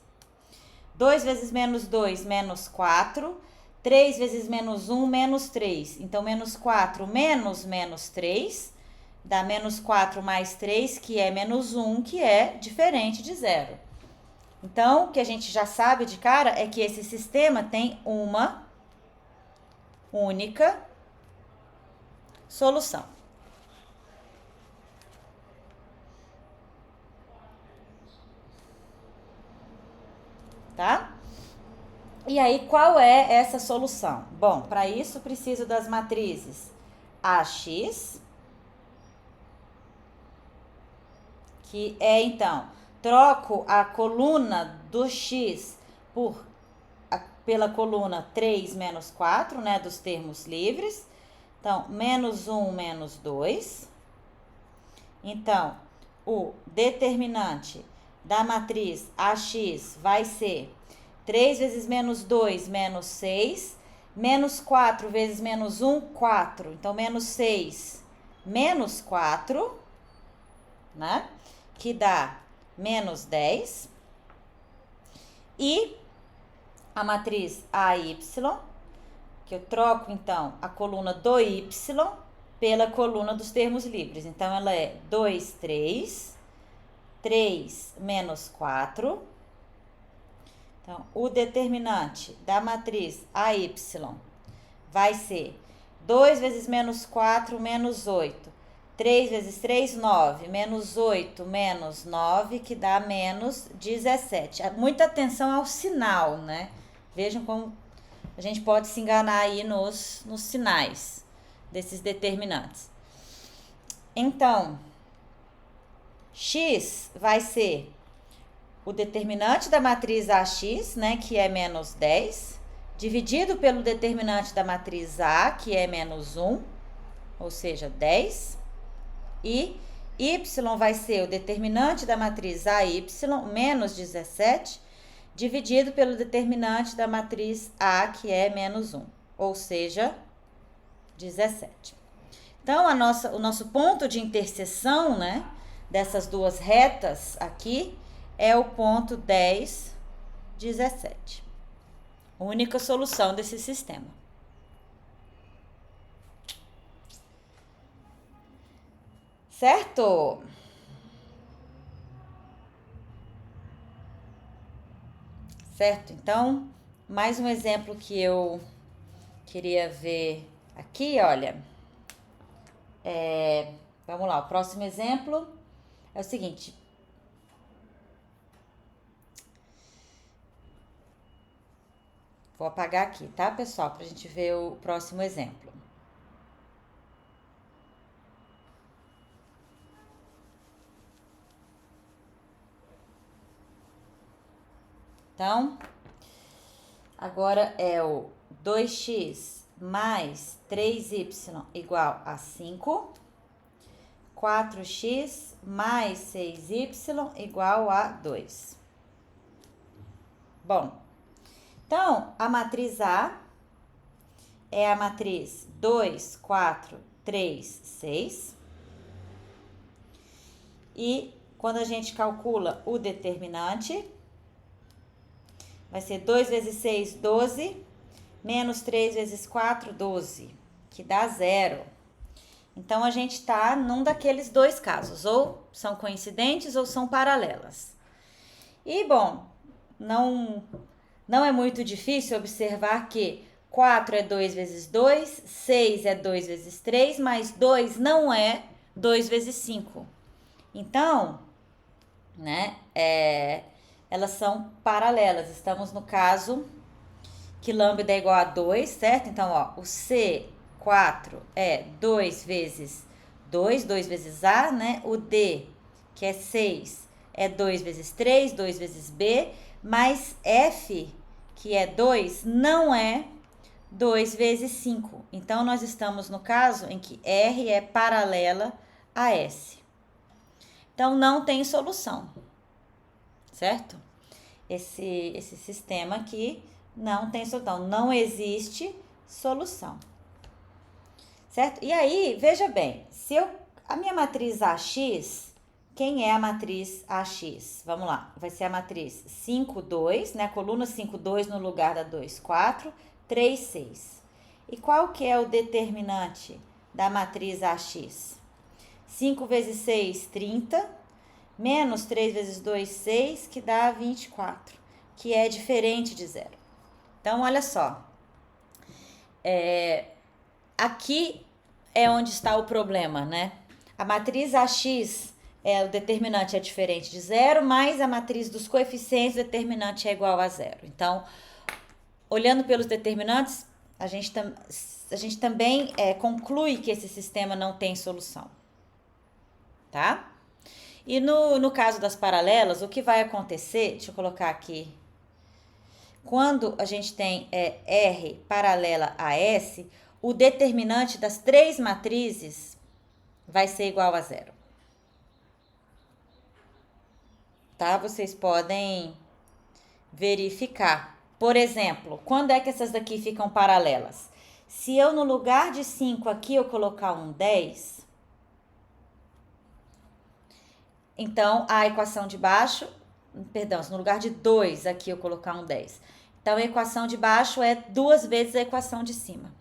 2 vezes menos 2, menos 4. 3 vezes menos 1, menos 3. Então, menos 4 menos menos 3 dá menos 4 mais 3, que é menos 1, que é diferente de zero. Então, o que a gente já sabe de cara é que esse sistema tem uma única solução. Tá? E aí, qual é essa solução? Bom, para isso, preciso das matrizes AX, que é, então, troco a coluna do X pela coluna 3 menos 4, né, dos termos livres. Então, menos 1, menos 2. Então, o determinante da matriz AX vai ser 3 vezes menos 2, menos 6. Menos 4 vezes menos 1, 4. Então, menos 6, menos 4, né? Que dá menos 10. E a matriz AY, que eu troco, então, a coluna do Y pela coluna dos termos livres. Então, ela é 2, 3, 3 menos 4. Então, o determinante da matriz AY vai ser 2 vezes menos 4, menos 8. 3 vezes 3, 9. Menos 8, menos 9, que dá menos 17. Muita atenção ao sinal, né? Vejam como a gente pode se enganar aí nos sinais desses determinantes. Então, x vai ser o determinante da matriz AX, né, que é menos 10, dividido pelo determinante da matriz A, que é menos 1, ou seja, 10. E y vai ser o determinante da matriz AY, menos 17, dividido pelo determinante da matriz A, que é menos 1, ou seja, 17. Então, o nosso ponto de interseção, né, dessas duas retas aqui é o ponto 10, 17. Única solução desse sistema. Certo? Certo? Então, mais um exemplo que eu queria ver aqui, olha. Vamos lá, o próximo exemplo é o seguinte. Vou apagar aqui, tá, pessoal? Pra gente ver o próximo exemplo. Então, agora é o 2x mais 3y igual a 5. 4x mais 6y igual a 2. Bom, então, a matriz A é a matriz 2, 4, 3, 6. E quando a gente calcula o determinante, vai ser 2 vezes 6, 12, menos 3 vezes 4, 12, que dá 0. Então, a gente está num daqueles dois casos, ou são coincidentes ou são paralelas. E, bom, não é muito difícil observar que 4 é 2 vezes 2, 6 é 2 vezes 3, mas 2 não é 2 vezes 5. Então, né, elas são paralelas. Estamos no caso que lambda é igual a 2, certo? Então, ó, o C4 é 2 vezes 2, 2 vezes A, né? O D, que é 6, é 2 vezes 3, 2 vezes B, mas F, que é 2, não é 2 vezes 5. Então, nós estamos no caso em que R é paralela a S. Então, não tem solução, certo? Esse sistema aqui não tem solução, não existe solução, certo? E aí, veja bem, se a minha matriz AX, quem é a matriz AX? Vamos lá, vai ser a matriz 5, 2, né? Coluna 5, 2 no lugar da 2, 4, 3, 6. E qual que é o determinante da matriz AX? 5 vezes 6, 30, menos 3 vezes 2, 6, que dá 24, que é diferente de zero. Então, olha só. Aqui é onde está o problema, né? A matriz AX, o determinante é diferente de zero, mas a matriz dos coeficientes, o determinante é igual a zero. Então, olhando pelos determinantes, a gente também conclui que esse sistema não tem solução, tá? E no caso das paralelas, o que vai acontecer, deixa eu colocar aqui, quando a gente tem R paralela a S, o determinante das três matrizes vai ser igual a zero. Tá? Vocês podem verificar. Por exemplo, quando é que essas daqui ficam paralelas? Se eu no lugar de 5 aqui eu colocar um 10, então a equação de baixo, perdão, se no lugar de 2 aqui eu colocar um 10. Então a equação de baixo é 2 vezes a equação de cima.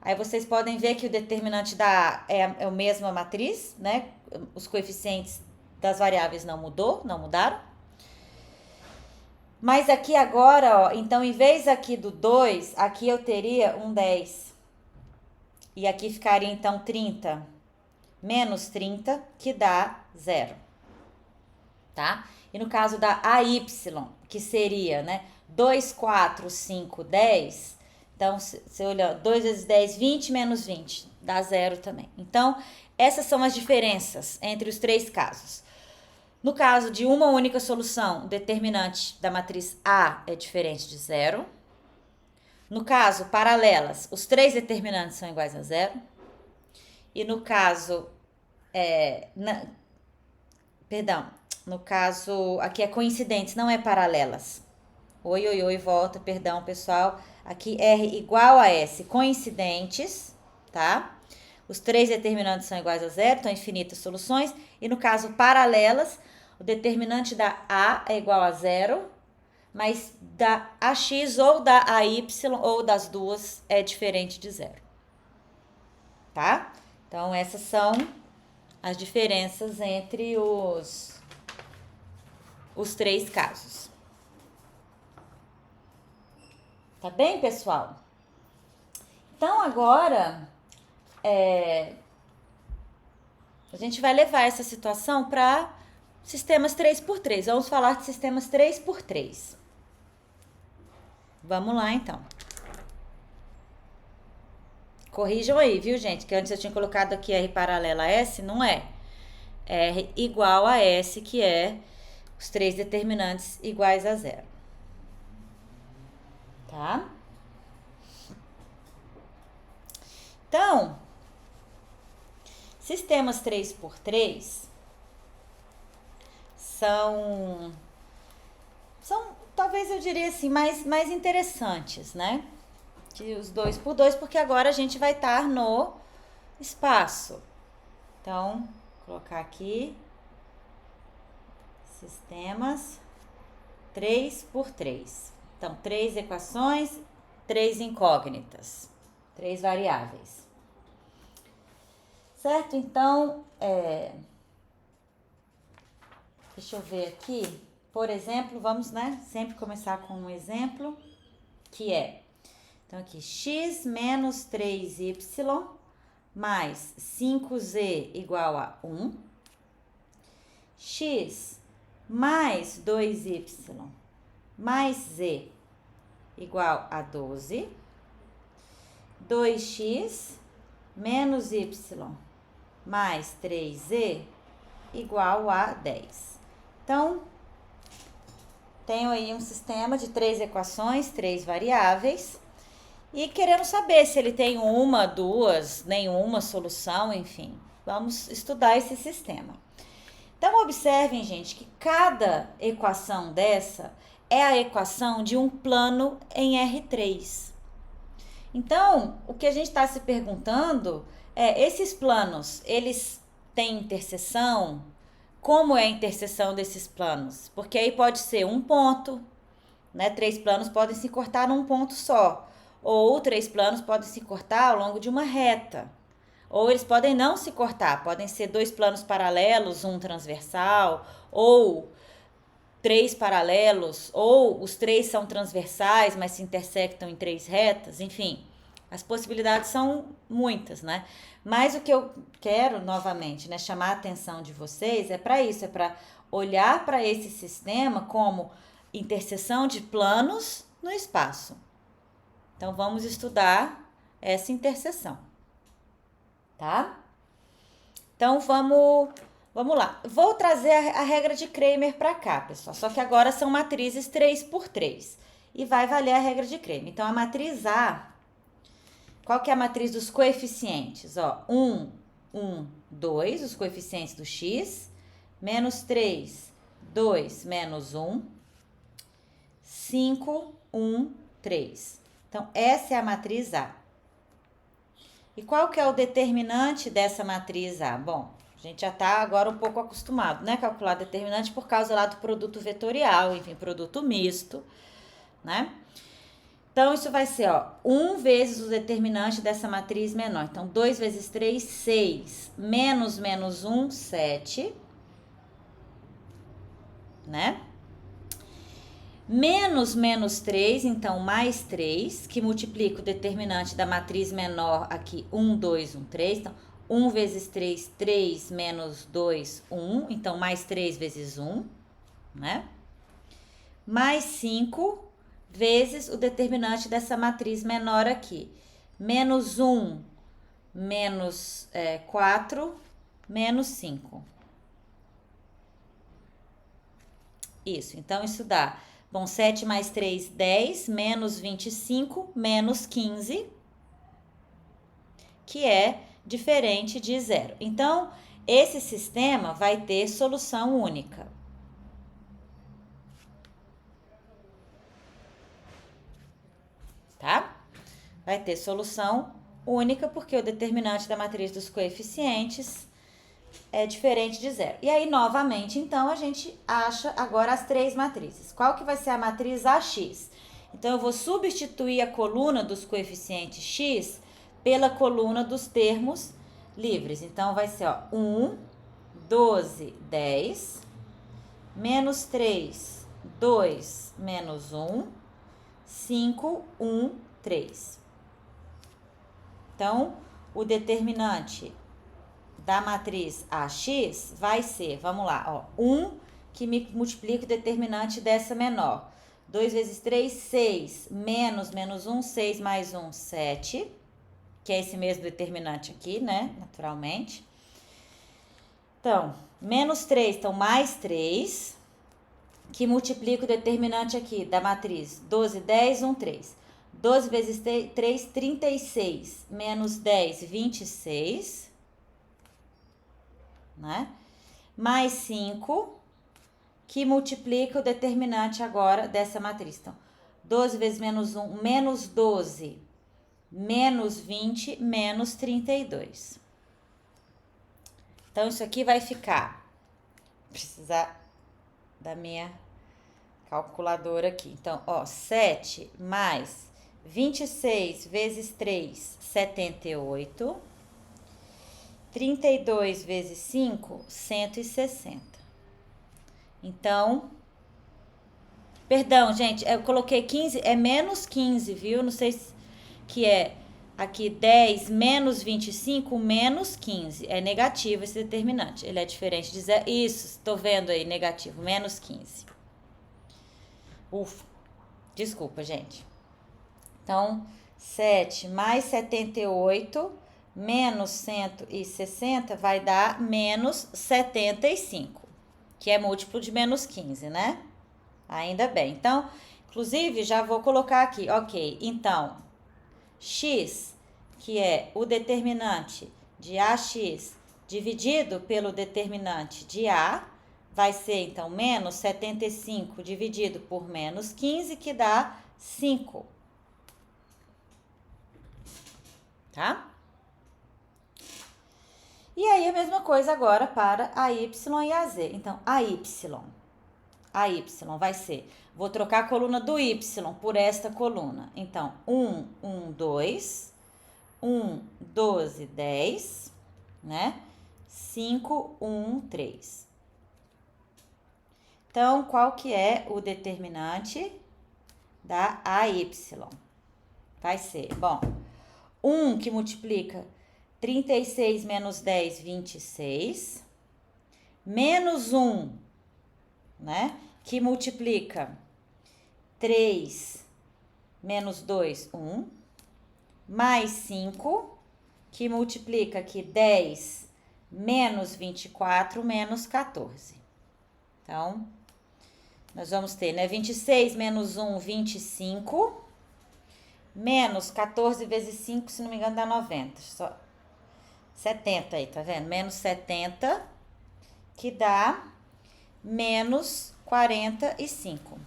Aí vocês podem ver que o determinante da A é a mesma matriz, né? Os coeficientes das variáveis não mudaram. Mas aqui agora, ó, então em vez aqui do 2, aqui eu teria um 10. E aqui ficaria então 30 menos 30, que dá 0. Tá? E no caso da AY, que seria, né, 2, 4, 5, 10, então, se olhar 2 vezes 10, 20 menos 20, dá 0 também. Então, essas são as diferenças entre os três casos. No caso de uma única solução, o determinante da matriz A é diferente de 0. No caso, paralelas, os três determinantes são iguais a 0. E no caso, no caso, aqui é coincidentes, não é paralelas. Oi, volta, perdão, pessoal. Aqui R igual a S, coincidentes, tá? Os três determinantes são iguais a 0, então infinitas soluções. E no caso, paralelas, o determinante da A é igual a 0, mas da AX ou da AY ou das duas é diferente de 0. Tá? Então, essas são as diferenças entre os três casos. Tá bem, pessoal? Então, agora, A gente vai levar essa situação para sistemas 3x3. Vamos falar de sistemas 3x3. Vamos lá, então. Corrijam aí, viu, gente? Que antes eu tinha colocado aqui R paralela a S, não é. R igual a S, que é os três determinantes iguais a zero. Tá? Então, sistemas 3x3 são talvez eu diria assim, mais interessantes, né? Que os 2x2, porque agora a gente vai estar no espaço. Então, vou colocar aqui sistemas 3x3. Então, 3 equações, 3 incógnitas, 3 variáveis. Certo? Então, deixa eu ver aqui. Por exemplo, vamos, né, sempre começar com um exemplo, que é, então aqui, x menos 3y mais 5z igual a 1, x mais 2y mais z igual a 12, 2x menos y mais 3z igual a 10. Então, tenho aí um sistema de 3 equações, 3 variáveis, e queremos saber se ele tem uma, duas, nenhuma solução, enfim. Vamos estudar esse sistema. Então, observem, gente, que cada equação dessa é a equação de um plano em R3. Então, o que a gente está se perguntando é, esses planos, eles têm interseção? Como é a interseção desses planos? Porque aí pode ser um ponto, né? 3 planos podem se cortar num ponto só. Ou 3 planos podem se cortar ao longo de uma reta. Ou eles podem não se cortar, podem ser 2 planos paralelos, um transversal, ou 3 paralelos, ou os 3 são transversais, mas se intersectam em 3 retas, enfim. As possibilidades são muitas, né? Mas o que eu quero, novamente, né, chamar a atenção de vocês é para isso, é para olhar para esse sistema como interseção de planos no espaço. Então, vamos estudar essa interseção, tá? Então, vamos lá. Vou trazer a regra de Cramer para cá, pessoal, só que agora são matrizes 3x3 e vai valer a regra de Cramer. Então, a matriz A, qual que é a matriz dos coeficientes? Ó, 1, 1, 2, os coeficientes do x, menos 3, 2, menos 1, 5, 1, 3. Então, essa é a matriz A. E qual que é o determinante dessa matriz A? Bom, a gente já está agora um pouco acostumado, né? Calcular determinante por causa lá do produto vetorial, enfim, produto misto, né? Então, isso vai ser, ó, 1 vezes o determinante dessa matriz menor. Então, 2 vezes 3, 6. Menos 1, 7. Né? Menos 3, então, mais 3, que multiplica o determinante da matriz menor aqui, 1, 2, 1, 3. Então, 1 vezes 3, 3, menos 2, 1. Então, mais 3 vezes 1, né? Mais 5 vezes o determinante dessa matriz menor aqui. Menos 1, menos 4, menos 5. Isso, então isso dá, bom, 7 mais 3, 10, menos 25, menos 15, que é diferente de zero. Então, esse sistema vai ter solução única. Tá? Vai ter solução única porque o determinante da matriz dos coeficientes é diferente de zero. E aí, novamente, então, a gente acha agora as 3 matrizes. Qual que vai ser a matriz AX? Então, eu vou substituir a coluna dos coeficientes x pela coluna dos termos livres. Então, vai ser, ó, 1, 12, 10, menos 3, 2, menos 1, 5, 1, 3. Então, o determinante da matriz AX vai ser, vamos lá, ó, 1 que me multiplica o determinante dessa menor. 2 vezes 3, 6, menos 1, 6 mais 1, 7, que é esse mesmo determinante aqui, né, naturalmente. Então, menos 3, então mais 3, que multiplica o determinante aqui da matriz 12, 10, 1, 3. 12 vezes 3, 36, menos 10, 26, né? Mais 5, que multiplica o determinante agora dessa matriz. Então, 12 vezes menos 1, menos 12, menos 20, menos 32. Então, isso aqui vai ficar, precisar da minha calculadora aqui. Então, ó, 7 mais 26 vezes 3, 78. 32 vezes 5, 160. Então, perdão, gente, eu coloquei 15, é menos 15, viu? Não sei se que é aqui 10 menos 25, menos 15. É negativo esse determinante. Ele é diferente de zero. Isso, estou vendo aí, negativo, menos 15. Ufa, desculpa, gente. Então, 7 mais 78 menos 160 vai dar menos 75, que é múltiplo de menos 15, né? Ainda bem. Então, inclusive, já vou colocar aqui, ok. Então, x, que é o determinante de AX dividido pelo determinante de A, vai ser, então, menos 75 dividido por menos 15, que dá 5. Tá? E aí, a mesma coisa agora para a y e a z. Então, a y vai ser, vou trocar a coluna do y por esta coluna. Então, 1, 1, 2, 1, 12, 10, né? 5, 1, 3. Então, qual que é o determinante da AY? Vai ser, bom, 1 que multiplica 36 menos 10, 26, menos 1, né? Que multiplica 3 menos 2, 1, mais 5, que multiplica aqui 10 menos 24, menos 14. Então, nós vamos ter, né? 26 menos 1, 25, menos 14 vezes 5, se não me engano, dá 90. Só 70 aí, tá vendo? Menos 70, que dá menos 45.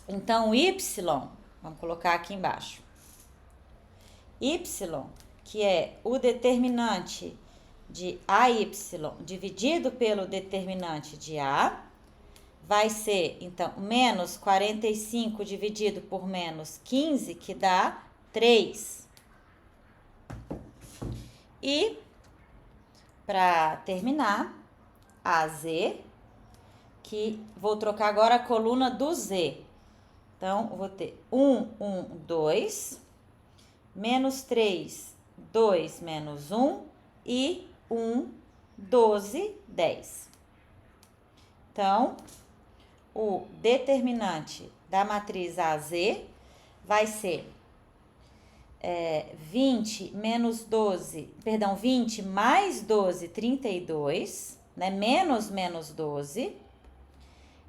Então, y, vamos colocar aqui embaixo. Y, que é o determinante de AY dividido pelo determinante de A, vai ser, então, menos 45 dividido por menos 15, que dá 3. E, para terminar, a Z, que vou trocar agora a coluna do Z. Então, eu vou ter 1, 1, 2, menos 3, 2, menos 1 e 1, 12, 10. Então, o determinante da matriz AZ vai ser 20 menos 12, perdão, 20 mais 12, 32, né? Menos 12.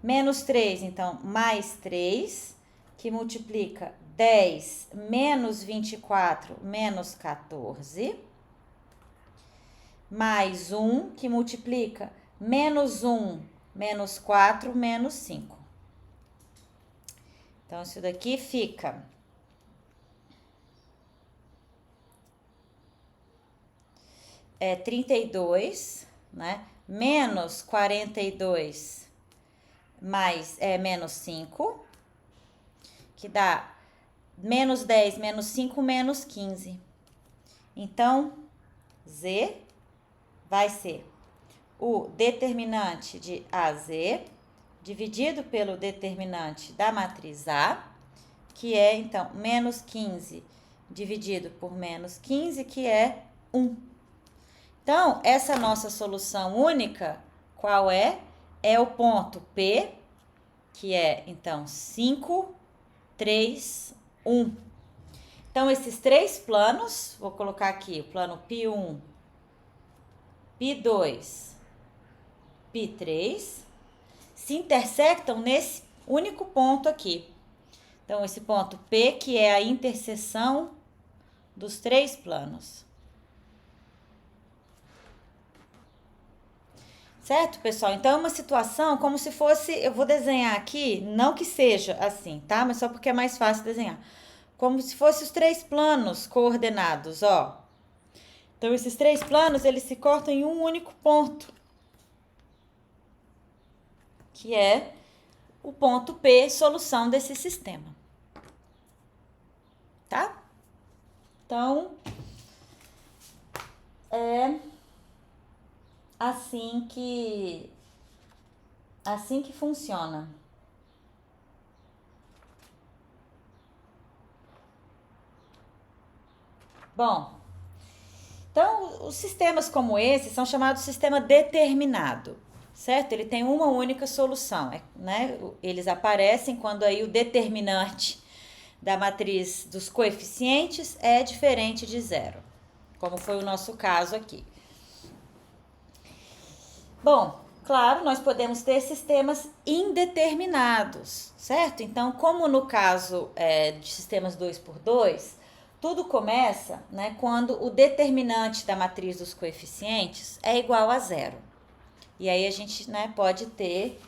Menos 3, então, mais 3, que multiplica 10 menos 24, menos 14. Mais 1, que multiplica menos 1, menos 4, menos 5. Então, isso daqui fica 32, né? Menos 42 mais menos 5, que dá menos 10, menos 5, menos 15. Então, Z vai ser o determinante de AZ dividido pelo determinante da matriz A, que é, então, menos 15 dividido por menos 15, que é 1. Então, essa nossa solução única, qual é? É o ponto P, que é, então, 5, 3, 1. Então, esses três planos, vou colocar aqui o plano P1, P2, P3, se intersectam nesse único ponto aqui. Então, esse ponto P, que é a interseção dos três planos. Certo, pessoal? Então, é uma situação como se fosse... Eu vou desenhar aqui, não que seja assim, tá? Mas só porque é mais fácil desenhar. Como se fossem os três planos coordenados, ó. Então, esses três planos, eles se cortam em um único ponto. Que é o ponto P, solução desse sistema. Tá? Então, é assim que funciona. Bom, então os sistemas como esse são chamados de sistema determinado, certo? Ele tem uma única solução, né? Eles aparecem quando aí o determinante da matriz dos coeficientes é diferente de zero, como foi o nosso caso aqui. Bom, claro, nós podemos ter sistemas indeterminados, certo? Então, como no caso de sistemas 2x2, tudo começa, né, quando o determinante da matriz dos coeficientes é igual a zero. E aí a gente, né, pode ter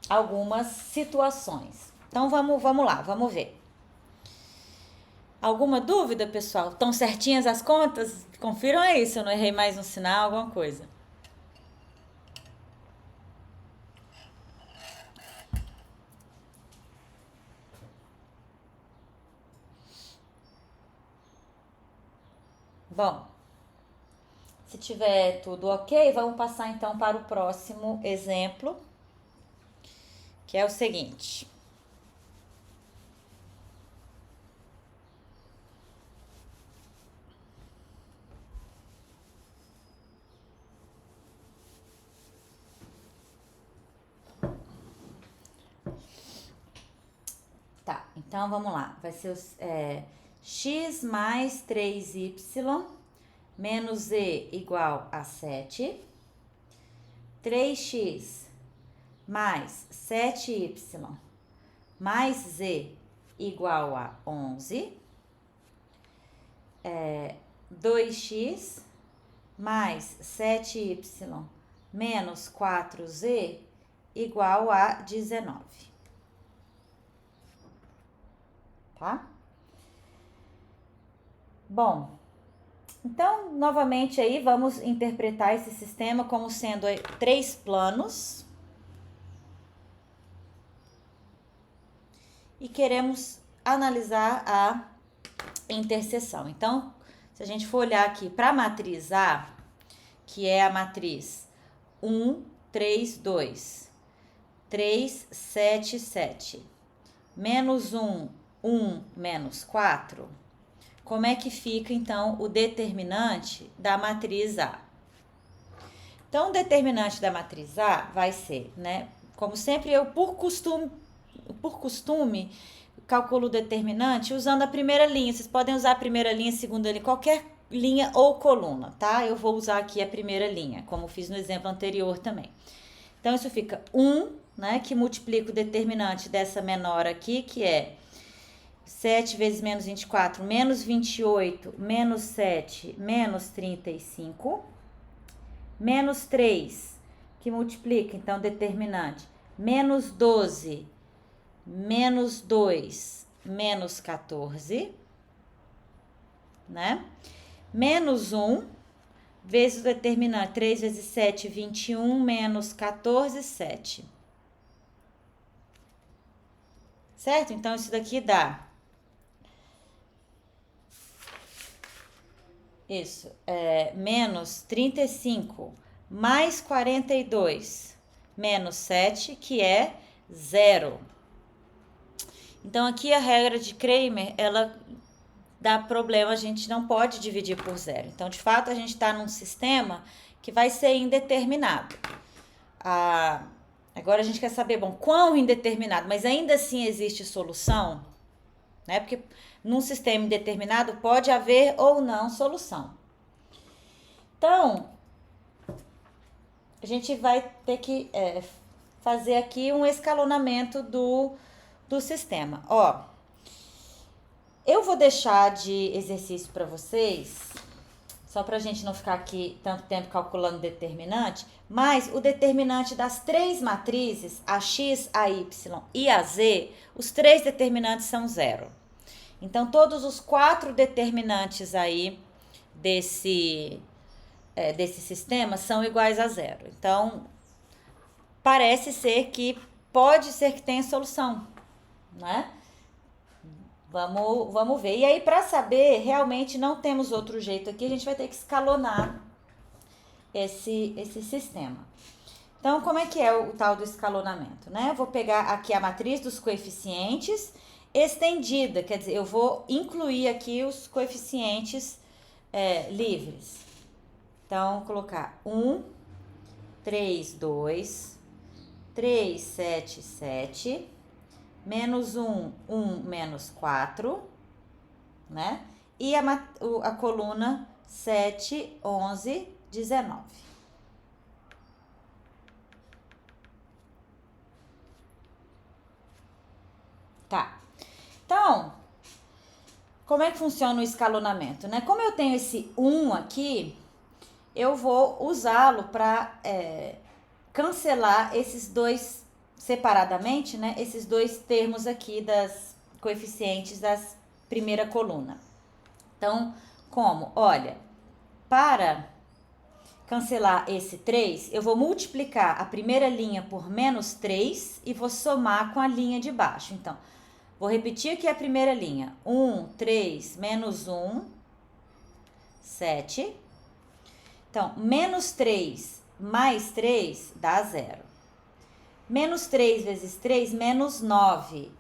algumas situações. Então, vamos lá, vamos ver. Alguma dúvida, pessoal? Estão certinhas as contas? Confiram aí se eu não errei mais um sinal, alguma coisa. Bom, se tiver tudo ok, vamos passar então para o próximo exemplo, que é o seguinte. Tá, então vamos lá. Vai ser x mais 3y menos z igual a 7. 3x mais 7y mais z igual a 11. 2x mais 7y menos 4z igual a 19. Tá? Bom, então, novamente aí, vamos interpretar esse sistema como sendo três planos. E queremos analisar a interseção. Então, se a gente for olhar aqui para a matriz A, que é a matriz 1, 3, 2, 3, 7, 7, menos 1, 1, menos 4, como é que fica, então, o determinante da matriz A? Então, o determinante da matriz A vai ser, né? Como sempre, eu, por costume, calculo o determinante usando a primeira linha. Vocês podem usar a primeira linha, a segunda linha, qualquer linha ou coluna, tá? Eu vou usar aqui a primeira linha, como fiz no exemplo anterior também. Então, isso fica 1, né? Que multiplica o determinante dessa menor aqui, que é 7 vezes menos 24, menos 28, menos 7, menos 35. Menos 3, que multiplica, então, determinante. Menos 12, menos 2, menos 14, né? Menos 1, vezes o determinante, 3 vezes 7, 21, menos 14, 7. Certo? Então, isso daqui dá... Isso, menos 35, mais 42, menos 7, que é 0. Então, aqui a regra de Cramer, ela dá problema, a gente não pode dividir por zero. Então, de fato, a gente está num sistema que vai ser indeterminado. Agora a gente quer saber, bom, quão indeterminado, mas ainda assim existe solução, né? Porque num sistema indeterminado pode haver ou não solução. Então, a gente vai ter que fazer aqui um escalonamento do sistema. Ó, eu vou deixar de exercício para vocês, só para a gente não ficar aqui tanto tempo calculando determinante, mas o determinante das três matrizes, a x, a y e a z, os três determinantes são zero. Então, todos os quatro determinantes aí desse sistema são iguais a zero. Então, parece ser que pode ser que tenha solução, né? Vamos ver. E aí, para saber, realmente não temos outro jeito aqui, a gente vai ter que escalonar esse sistema. Então, como é que é o tal do escalonamento, né? Eu vou pegar aqui a matriz dos coeficientes estendida, quer dizer, eu vou incluir aqui os coeficientes livres. Então, vou colocar 1, 3, 2, 3, 7, 7, menos 1, 1, menos 4, né? E a coluna 7, 11, 19. Tá. Então, como é que funciona o escalonamento, né? Como eu tenho esse 1 aqui, eu vou usá-lo para cancelar esses dois separadamente, né? Esses dois termos aqui das coeficientes da primeira coluna. Então, como? Olha, para cancelar esse 3, eu vou multiplicar a primeira linha por menos 3 e vou somar com a linha de baixo. Então, vou repetir aqui a primeira linha. 1, 3, menos 1, 7. Então, menos 3 mais 3 dá 0. Menos 3 vezes 3, menos 9.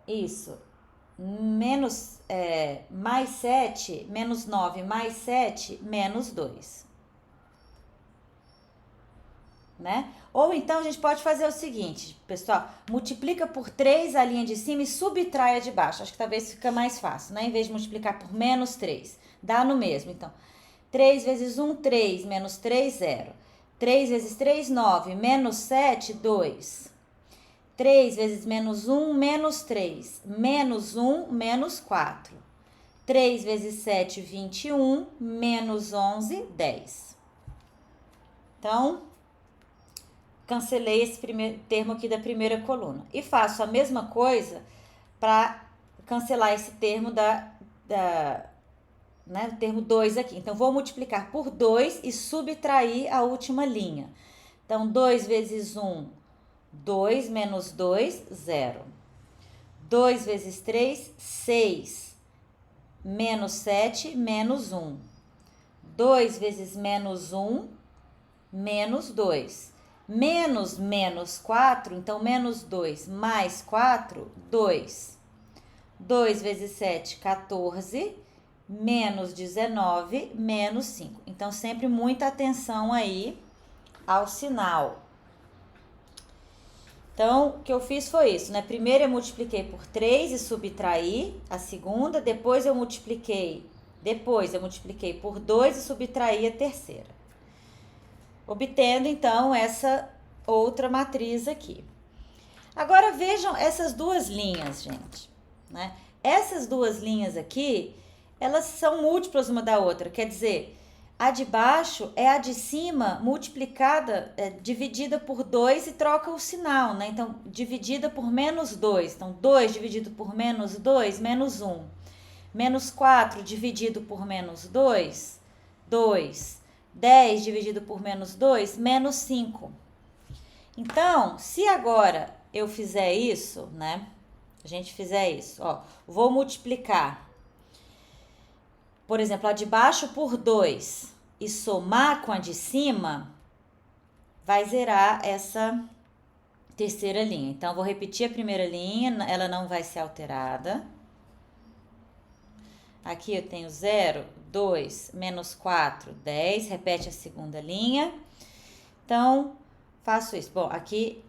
Isso. Menos, mais 7, menos 9 mais 7, menos 2. Né? Ou então a gente pode fazer o seguinte, pessoal, multiplica por 3 a linha de cima e subtrai a de baixo. Acho que talvez fica mais fácil, né? Em vez de multiplicar por menos 3, dá no mesmo. Então, 3 vezes 1, 3, menos 3, 0. 3 vezes 3, 9, menos 7, 2. 3 vezes menos 1, menos 3. Menos 1, menos 4. 3 vezes 7, 21. Menos 11, 10. Então, cancelei esse primeiro termo aqui da primeira coluna. E faço a mesma coisa para cancelar esse termo né, termo 2 aqui. Então, vou multiplicar por 2 e subtrair a última linha. Então, 2 vezes 1, 2, menos 2, 0. 2 vezes 3, 6. Menos 7, menos 1. 2 vezes menos 1, menos 2. Menos 4, então menos 2 mais 4, 2. 2 vezes 7, 14. Menos 19, menos 5. Então, sempre muita atenção aí ao sinal. Então, o que eu fiz foi isso, né? Primeiro eu multipliquei por 3 e subtraí a segunda, depois eu multipliquei por 2 e subtraí a terceira. Obtendo, então, essa outra matriz aqui. Agora, vejam essas duas linhas, gente, né? Essas duas linhas aqui, elas são múltiplas uma da outra, quer dizer, a de baixo é a de cima multiplicada, dividida por 2 e troca o sinal, né? Então, dividida por menos 2. Então, 2 dividido por menos 2, menos 1. Menos 4 dividido por menos 2, 2. 10 dividido por menos 2, menos 5. Então, se agora eu fizer isso, né? A gente fizer isso, ó, vou multiplicar, por exemplo, a de baixo por 2 e somar com a de cima, vai zerar essa terceira linha. Então, vou repetir a primeira linha, ela não vai ser alterada. Aqui eu tenho 0, 2, menos 4, 10. Repete a segunda linha. Então, faço isso. Bom, aqui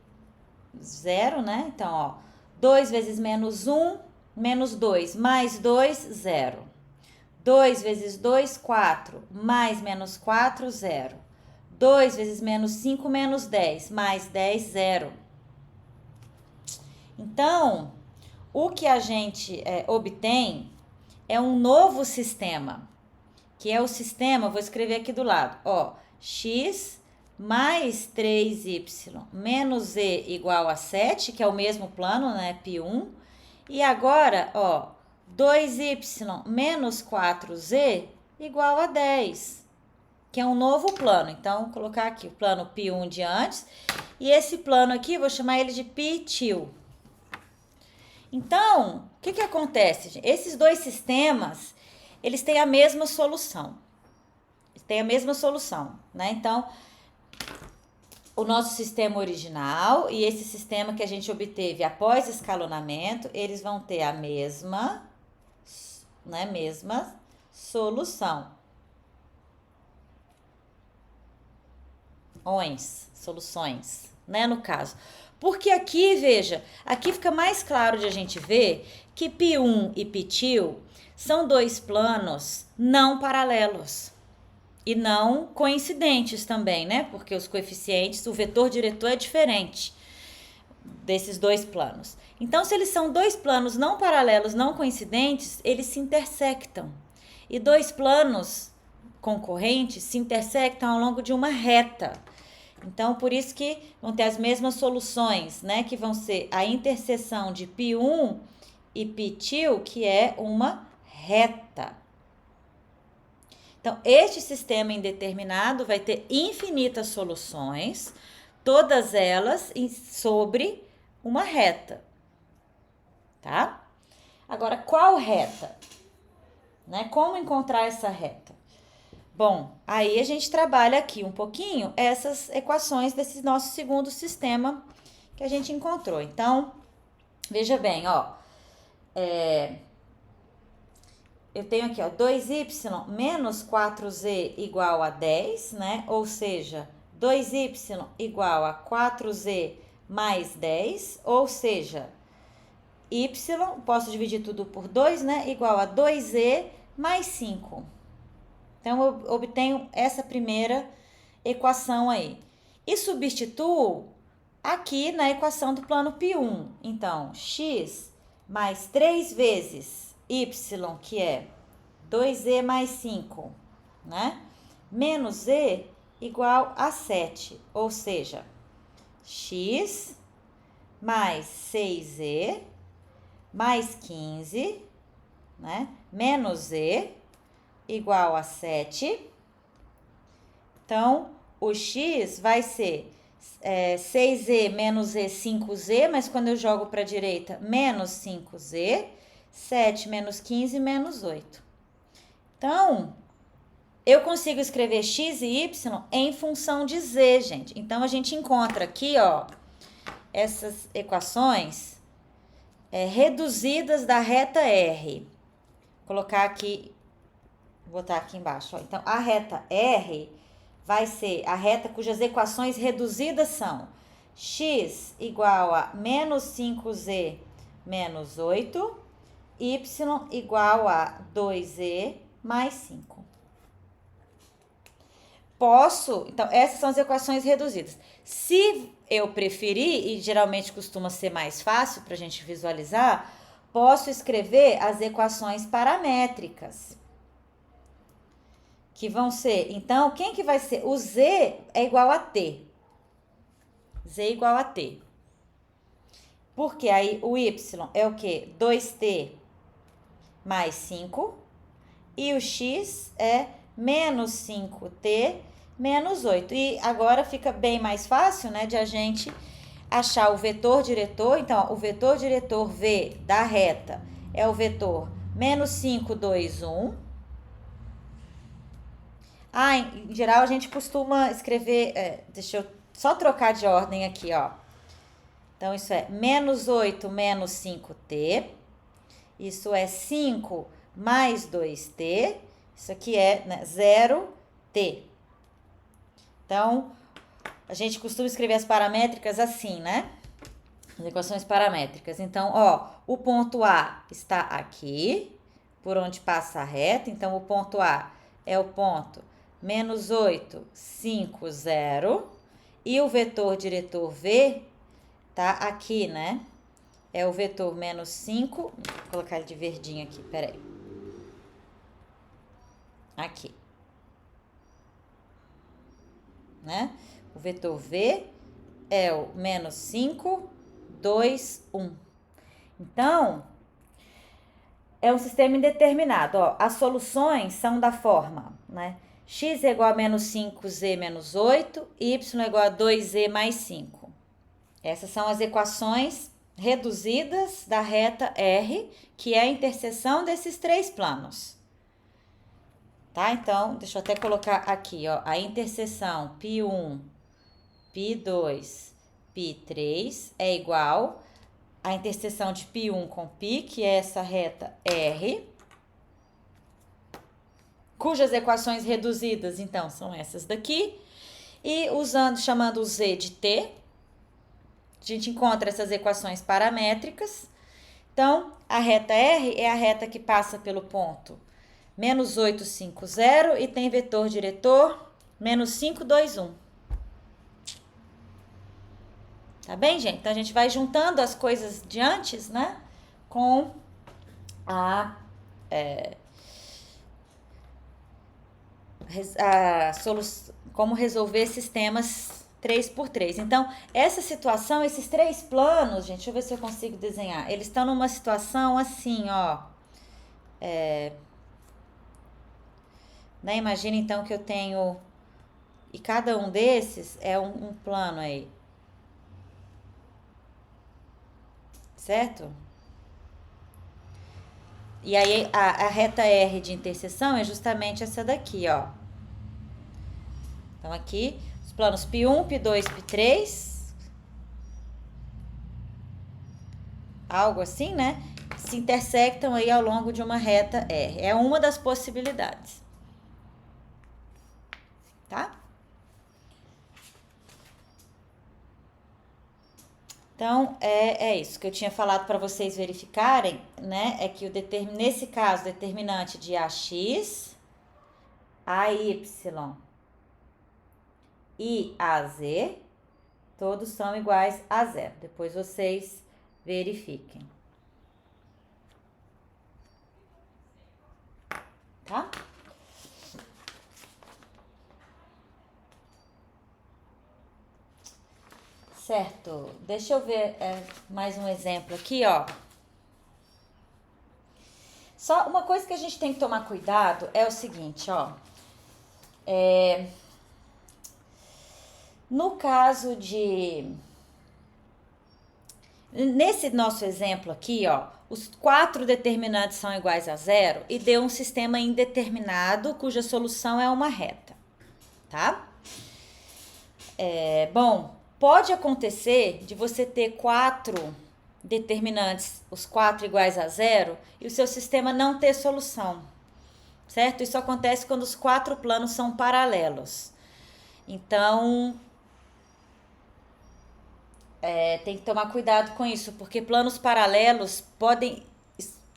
0, né? Então, ó, 2 vezes menos 1, menos 2, mais 2, 0. 2 vezes 2, 4, mais menos 4, 0. 2 vezes menos 5, menos 10, mais 10, 0. Então, o que a gente obtém é um novo sistema, que é o sistema, vou escrever aqui do lado, ó, x mais 3y menos z igual a 7, que é o mesmo plano, né, π1. E agora, ó, 2y menos 4z igual a 10, que é um novo plano. Então, vou colocar aqui o plano π1 de antes, e esse plano aqui, vou chamar ele de π2. Então, o que acontece, gente? Esses dois sistemas, eles têm a mesma solução. Né? Então, o nosso sistema original e esse sistema que a gente obteve após escalonamento, eles vão ter a mesma solução. Soluções, né, no caso. Porque aqui, veja, aqui fica mais claro de a gente ver que π1 e π2 são dois planos não paralelos e não coincidentes também, né? Porque os coeficientes, o vetor diretor é diferente desses dois planos. Então, se eles são dois planos não paralelos, não coincidentes, eles se intersectam. E dois planos concorrentes se intersectam ao longo de uma reta. Então, por isso que vão ter as mesmas soluções, né? Que vão ser a interseção de π1 e π2, que é uma reta. Então, este sistema indeterminado vai ter infinitas soluções, todas elas sobre uma reta, tá? Agora, qual reta? Né? Como encontrar essa reta? Bom, aí a gente trabalha aqui um pouquinho essas equações desse nosso segundo sistema que a gente encontrou. Então, veja bem, ó, eu tenho aqui, ó, 2y menos 4z igual a 10, né? Ou seja, 2y igual a 4z mais 10, ou seja, y, posso dividir tudo por 2, né? Igual a 2z mais 5. Então, eu obtenho essa primeira equação aí. E substituo aqui na equação do plano π1. Então, x mais 3 vezes y, que é 2z mais 5, né? Menos z igual a 7. Ou seja, x mais 6z mais 15, né? Menos z igual a 7. Então, o x vai ser 6z menos z, 5z, mas quando eu jogo para a direita, menos 5z, 7 menos 15, menos 8. Então, eu consigo escrever x e y em função de z, gente. Então, a gente encontra aqui, ó, essas equações reduzidas da reta R. Vou colocar aqui, vou botar aqui embaixo, ó. Então, a reta R vai ser a reta cujas equações reduzidas são x igual a menos 5z menos 8, y igual a 2z mais 5. Então, essas são as equações reduzidas. Se eu preferir, e geralmente costuma ser mais fácil para a gente visualizar, posso escrever as equações paramétricas. Que vão ser, então, quem que vai ser? O z é igual a t. Z igual a t. Porque aí o y é o quê? 2t mais 5. E o x é menos 5t menos 8. E agora fica bem mais fácil, né, de a gente achar o vetor diretor. Então, ó, o vetor diretor V da reta é o vetor menos 5, 2, 1. Em geral, a gente costuma escrever... deixa eu só trocar de ordem aqui, ó. Então, isso é menos 8 menos 5t. Isso é 5 mais 2t. Isso aqui é, né, 0t. Então, a gente costuma escrever as paramétricas assim, né? As equações paramétricas. Então, ó, o ponto A está aqui, por onde passa a reta. Então, o ponto A é o ponto menos 8, 5, 0. E o vetor diretor V tá aqui, né? É o vetor menos 5. Vou colocar ele de verdinho aqui, peraí. Aqui. Né? O vetor V é o menos 5, 2, 1. Então, é um sistema indeterminado. Ó, as soluções são da forma, né? X é igual a menos 5z menos 8, y é igual a 2z mais 5. Essas são as equações reduzidas da reta R, que é a interseção desses três planos. Tá? Então, deixa eu até colocar aqui, ó, a interseção π1, π2, π3 é igual a interseção de π1 com π, que é essa reta R, cujas equações reduzidas, então, são essas daqui. E chamando o z de t, a gente encontra essas equações paramétricas. Então, a reta R é a reta que passa pelo ponto menos 8, 5, 0 e tem vetor diretor menos 5, 2, 1. Tá bem, gente? Então, a gente vai juntando as coisas de antes, né? Com como resolver sistemas 3x3. Então, essa situação, esses três planos, gente, deixa eu ver se eu consigo desenhar. Eles estão numa situação assim, ó. Né? Imagina, então, que eu tenho... E cada um desses é um plano aí. Certo? E aí, a reta R de interseção é justamente essa daqui, ó. Então, aqui, os planos π1, π2, π3. Algo assim, né? Se intersectam aí ao longo de uma reta R. É uma das possibilidades. Tá? Então, é isso que eu tinha falado para vocês verificarem, né? É que nesse caso, o determinante de AX, AY e AZ, todos são iguais a zero. Depois vocês verifiquem. Tá? Certo. Deixa eu ver mais um exemplo aqui, ó. Só uma coisa que a gente tem que tomar cuidado é o seguinte, ó. No caso de... Nesse nosso exemplo aqui, ó, os 4 determinantes são iguais a zero e deu um sistema indeterminado cuja solução é uma reta, tá? Bom, pode acontecer de você ter 4 determinantes, os 4 iguais a zero, e o seu sistema não ter solução, certo? Isso acontece quando os 4 planos são paralelos. Então, tem que tomar cuidado com isso, porque planos paralelos podem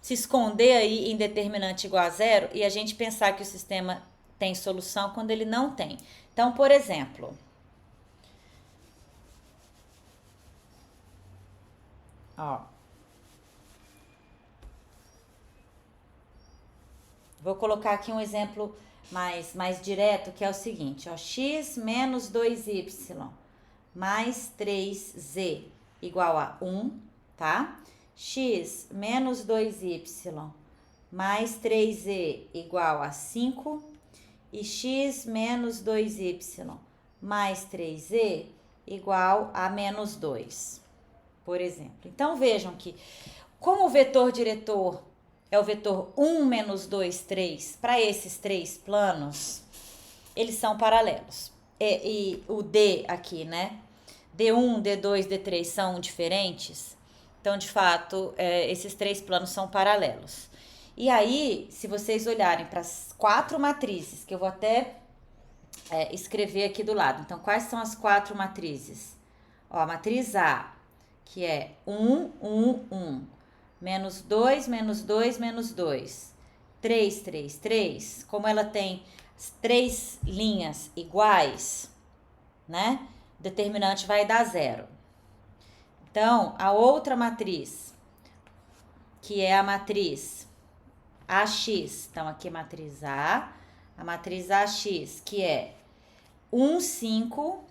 se esconder aí em determinante igual a zero e a gente pensar que o sistema tem solução quando ele não tem. Então, por exemplo, ó, vou colocar aqui um exemplo mais direto, que é o seguinte, ó, x menos 2y mais 3z igual a 1, tá? X menos 2y mais 3z igual a 5 e x menos 2y mais 3z igual a menos 2, por exemplo. Então, vejam que, como o vetor diretor é o vetor 1, menos 2, 3, para esses três planos, eles são paralelos. E o D aqui, né? D1, D2, D3 são diferentes. Então, de fato, esses três planos são paralelos. E aí, se vocês olharem para as 4 matrizes, que eu vou até escrever aqui do lado. Então, quais são as 4 matrizes? Ó, a matriz A, que é 1, 1, 1. Menos 2, menos 2, menos 2. 3, 3, 3. Como ela tem 3 linhas iguais, né? O determinante vai dar 0. Então, a outra matriz, que é a matriz AX. Então, aqui matriz A, a matriz AX, que é 1, 5,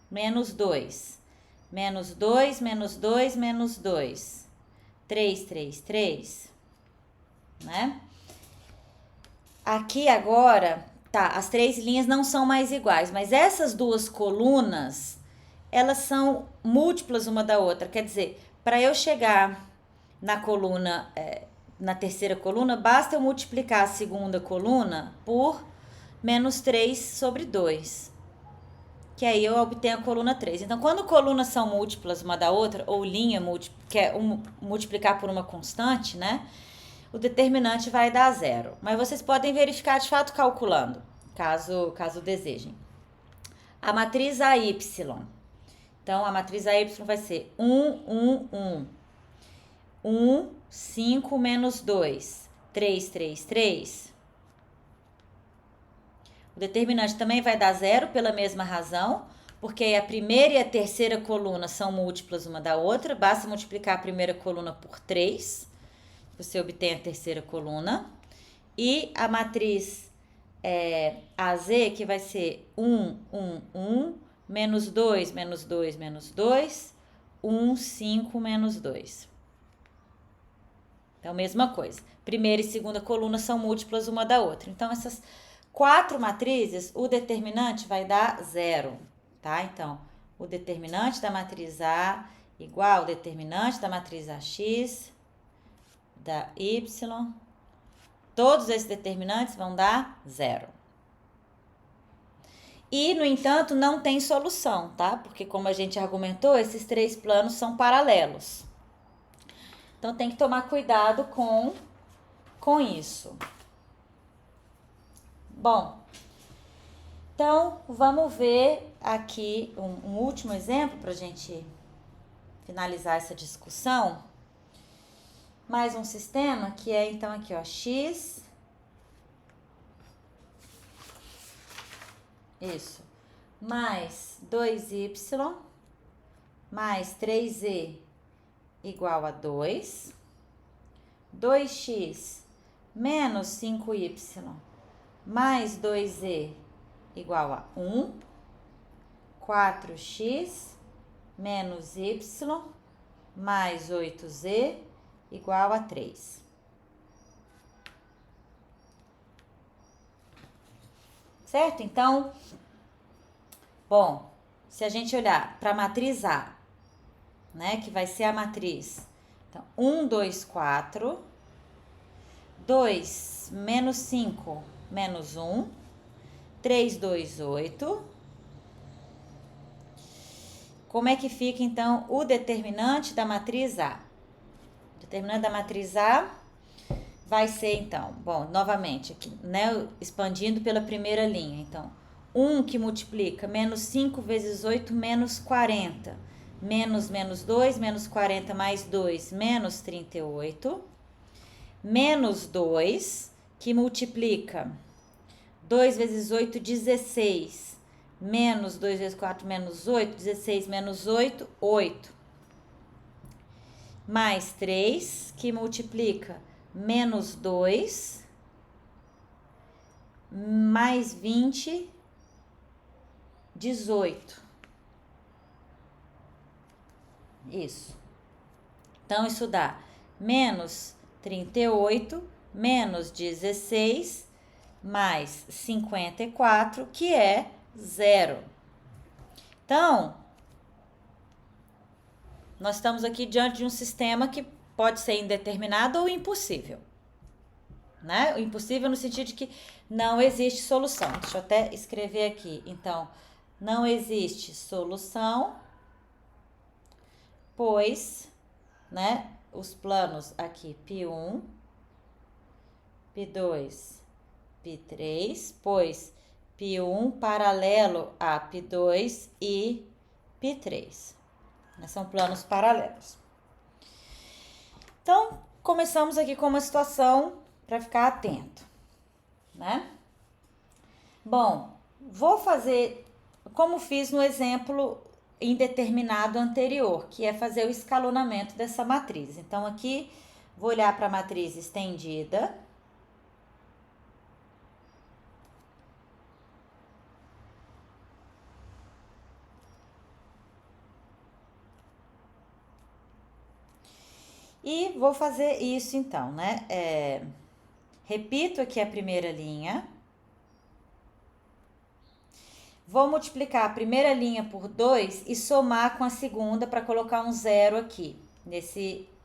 menos 2. Menos 2, menos 2, menos 2. 3, 3, 3. Né? Aqui agora, tá, as 3 linhas não são mais iguais, mas essas 2 colunas, elas são múltiplas uma da outra. Quer dizer, para eu chegar na coluna, na terceira coluna, basta eu multiplicar a segunda coluna por menos 3 sobre 2. Que aí eu obtenho a coluna 3. Então, quando colunas são múltiplas uma da outra, ou linha quer multiplicar por uma constante, né? O determinante vai dar 0. Mas vocês podem verificar de fato calculando, caso desejem. A matriz AY. Então, a matriz AY vai ser 1, 1, 1. 1, 5 menos 2. 3, 3, 3. O determinante também vai dar 0 pela mesma razão, porque a primeira e a terceira coluna são múltiplas uma da outra. Basta multiplicar a primeira coluna por 3. Você obtém a terceira coluna. E a matriz AZ, que vai ser 1, 1, 1, menos 2, menos 2, menos 2, 1, 5, menos 2. Então, mesma coisa. Primeira e segunda coluna são múltiplas uma da outra. Então, essas 4 matrizes, o determinante vai dar 0, tá? Então, o determinante da matriz A igual ao determinante da matriz AX, da Y, todos esses determinantes vão dar 0. E, no entanto, não tem solução, tá? Porque, como a gente argumentou, esses 3 planos são paralelos. Então, tem que tomar cuidado com isso. Bom, então, vamos ver aqui um último exemplo para a gente finalizar essa discussão. Mais um sistema que é, então, aqui, ó, x. Isso. Mais 2y mais 3z igual a 2. 2x menos 5y mais 2z igual a 1. 4x menos y mais 8z igual a 3. Certo? Então, bom, se a gente olhar para a matriz A, né, que vai ser a matriz, então, 1, 2, 4, 2 menos 5 menos 1, 3, 2, 8. Como é que fica, então, o determinante da matriz A? O determinante da matriz A vai ser, então, bom, novamente, aqui, né, expandindo pela primeira linha. Então, 1 que multiplica menos 5 vezes 8, menos 40. Menos 2, menos 40 mais 2, menos 38. Menos 2, que multiplica 2 vezes 8, 16. Menos 2 vezes 4, menos 8. 16 menos 8, 8. Mais 3, que multiplica menos 2. Mais 20, 18. Isso. Então, isso dá menos 38, menos 16, mais 54, que é 0. Então, nós estamos aqui diante de um sistema que pode ser indeterminado ou impossível, né? O impossível no sentido de que não existe solução. Deixa eu até escrever aqui. Então, não existe solução pois, né, os planos aqui π1, π2, π3, pois π1 paralelo a π2 e π3. São planos paralelos. Então, começamos aqui com uma situação para ficar atento, né? Bom, vou fazer como fiz no exemplo indeterminado anterior, que é fazer o escalonamento dessa matriz. Então, aqui, vou olhar para a matriz estendida. E vou fazer isso então, né? Repito aqui a primeira linha. Vou multiplicar a primeira linha por 2 e somar com a segunda para colocar um zero aqui,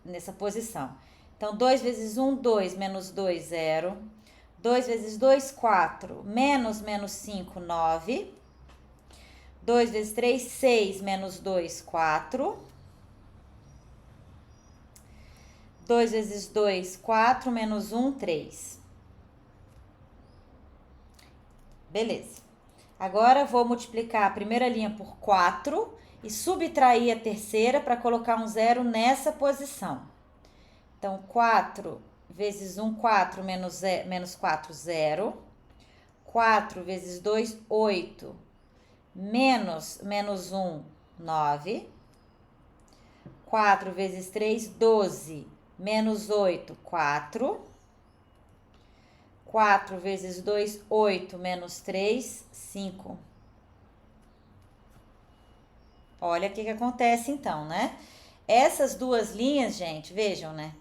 nessa posição. Então, 2 vezes 1, 2, menos 2, 0. 2 vezes 2, 4, menos 5, 9. 2 vezes 3, 6, menos 2, 4. 2 vezes 2, 4, menos 1, 3. Beleza. Agora, vou multiplicar a primeira linha por 4 e subtrair a terceira para colocar um zero nessa posição. Então, 4 vezes 1, 4, menos 4, 0. 4 vezes 2, 8. Menos 1, 9. 4 vezes 3, 12. Menos 8, 4. 4 vezes 2, 8. Menos 3, 5. Olha o que acontece então, né? Essas duas linhas, gente, vejam, né?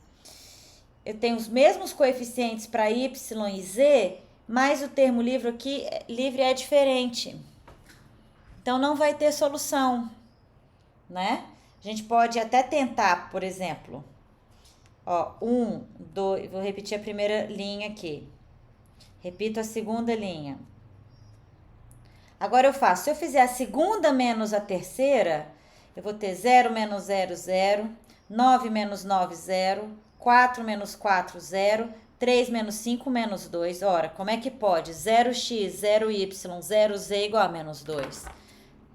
Eu tenho os mesmos coeficientes para y e z, mas o termo livre é diferente. Então, não vai ter solução, né? A gente pode até tentar, por exemplo, ó, 1, 2, vou repetir a primeira linha aqui. Repito a segunda linha. Agora eu faço, se eu fizer a segunda menos a terceira, eu vou ter 0 menos 0, 0, 9 menos 9, 0, 4 menos 4, 0, 3 menos 5, menos 2. Ora, como é que pode? 0x, 0y, 0z igual a menos 2.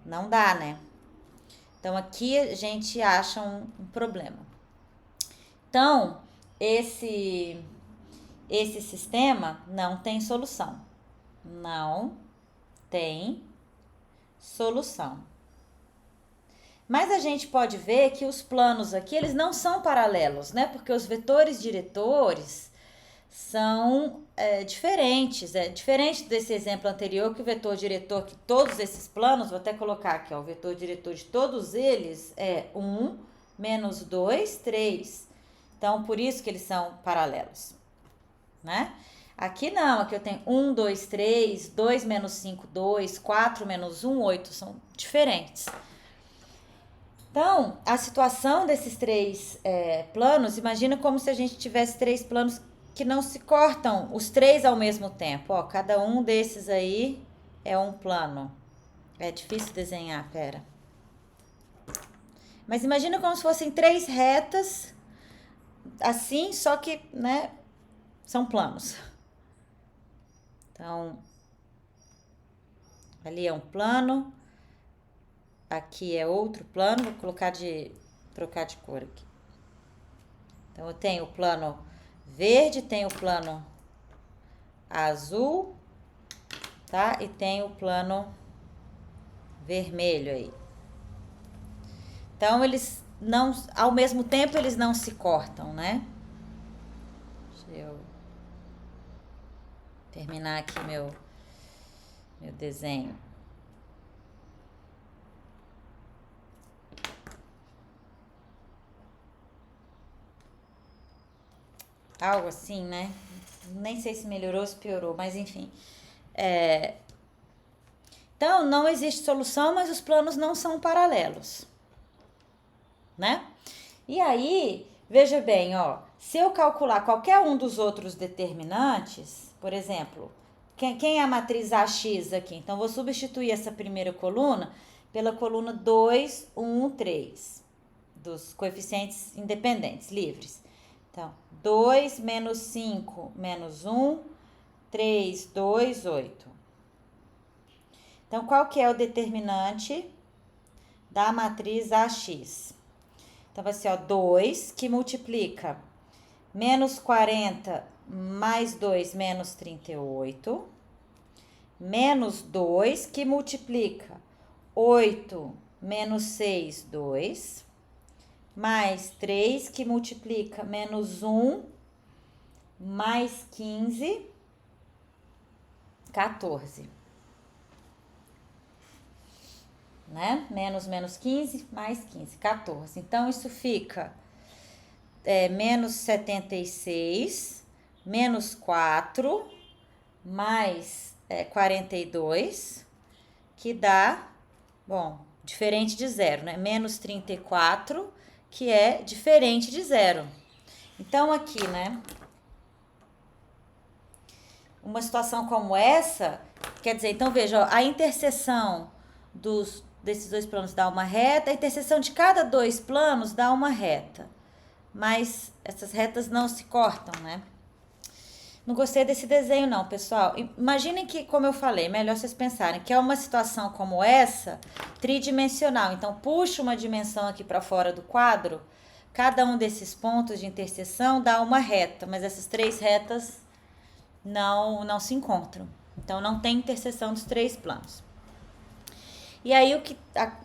Não dá, né? Então, aqui a gente acha um problema. Então, esse sistema não tem solução. Não tem solução. Mas a gente pode ver que os planos aqui, eles não são paralelos, né? Porque os vetores diretores são diferentes. É diferente desse exemplo anterior, que o vetor diretor, que todos esses planos, vou até colocar aqui, ó, o vetor diretor de todos eles é 1, menos 2, 3. Então, por isso que eles são paralelos, né? Aqui não, aqui eu tenho 1, 2, 3, 2 menos 5, 2, 4 menos 1, 8, são diferentes. Então, a situação desses três planos, imagina como se a gente tivesse três planos que não se cortam, os três ao mesmo tempo. Ó, cada um desses aí é um plano. É difícil desenhar, pera. Mas imagina como se fossem três retas, assim, só que, né, são planos. Então, ali é um plano, aqui é outro plano, vou trocar de cor aqui. Então, eu tenho o plano verde, tenho o plano azul, tá? E tenho o plano vermelho aí. Então, eles não, ao mesmo tempo, eles não se cortam, né? Deixa eu terminar aqui meu desenho. Algo assim, né? Nem sei se melhorou ou se piorou, mas enfim. Então, não existe solução, mas os planos não são paralelos, né? E aí, veja bem, ó, se eu calcular qualquer um dos outros determinantes, por exemplo, quem é a matriz AX aqui? Então, vou substituir essa primeira coluna pela coluna 2, 1, 3. dos coeficientes independentes, livres. Então, 2 menos 5 menos 1, 3, 2, 8. Então, qual que é o determinante da matriz AX? Então, vai ser, ó, 2, que multiplica menos 40 mais 2, menos 38. Menos 2, que multiplica 8 menos 6, 2. Mais 3, que multiplica menos 1 mais 15, 14. Né? Menos 15, mais 15, 14. Então, isso fica menos 76, menos 4, mais 42, que dá, bom, diferente de zero, né? Menos 34, que é diferente de zero. Então, aqui, né? Uma situação como essa, quer dizer, então veja, ó, a interseção desses dois planos dá uma reta, a interseção de cada dois planos dá uma reta. Mas essas retas não se cortam, né? Não gostei desse desenho não, pessoal. Imaginem que, como eu falei, melhor vocês pensarem que é uma situação como essa, tridimensional. Então, puxa uma dimensão aqui para fora do quadro, cada um desses pontos de interseção dá uma reta, mas essas três retas não se encontram. Então, não tem interseção dos três planos. E aí,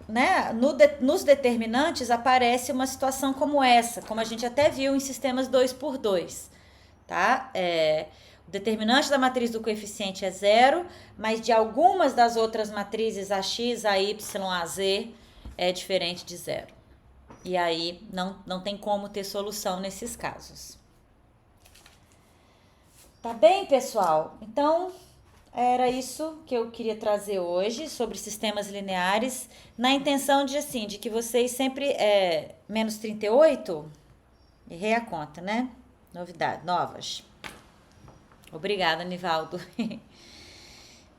né, nos determinantes aparece uma situação como essa, como a gente até viu em sistemas 2x2, tá? O determinante da matriz do coeficiente é zero, mas de algumas das outras matrizes, AX, AY, AZ, é diferente de zero. E aí, não tem como ter solução nesses casos. Tá bem, pessoal? Então, era isso que eu queria trazer hoje sobre sistemas lineares, na intenção de que vocês sempre... menos 38? Errei a conta, né? Novas. Obrigada, Nivaldo.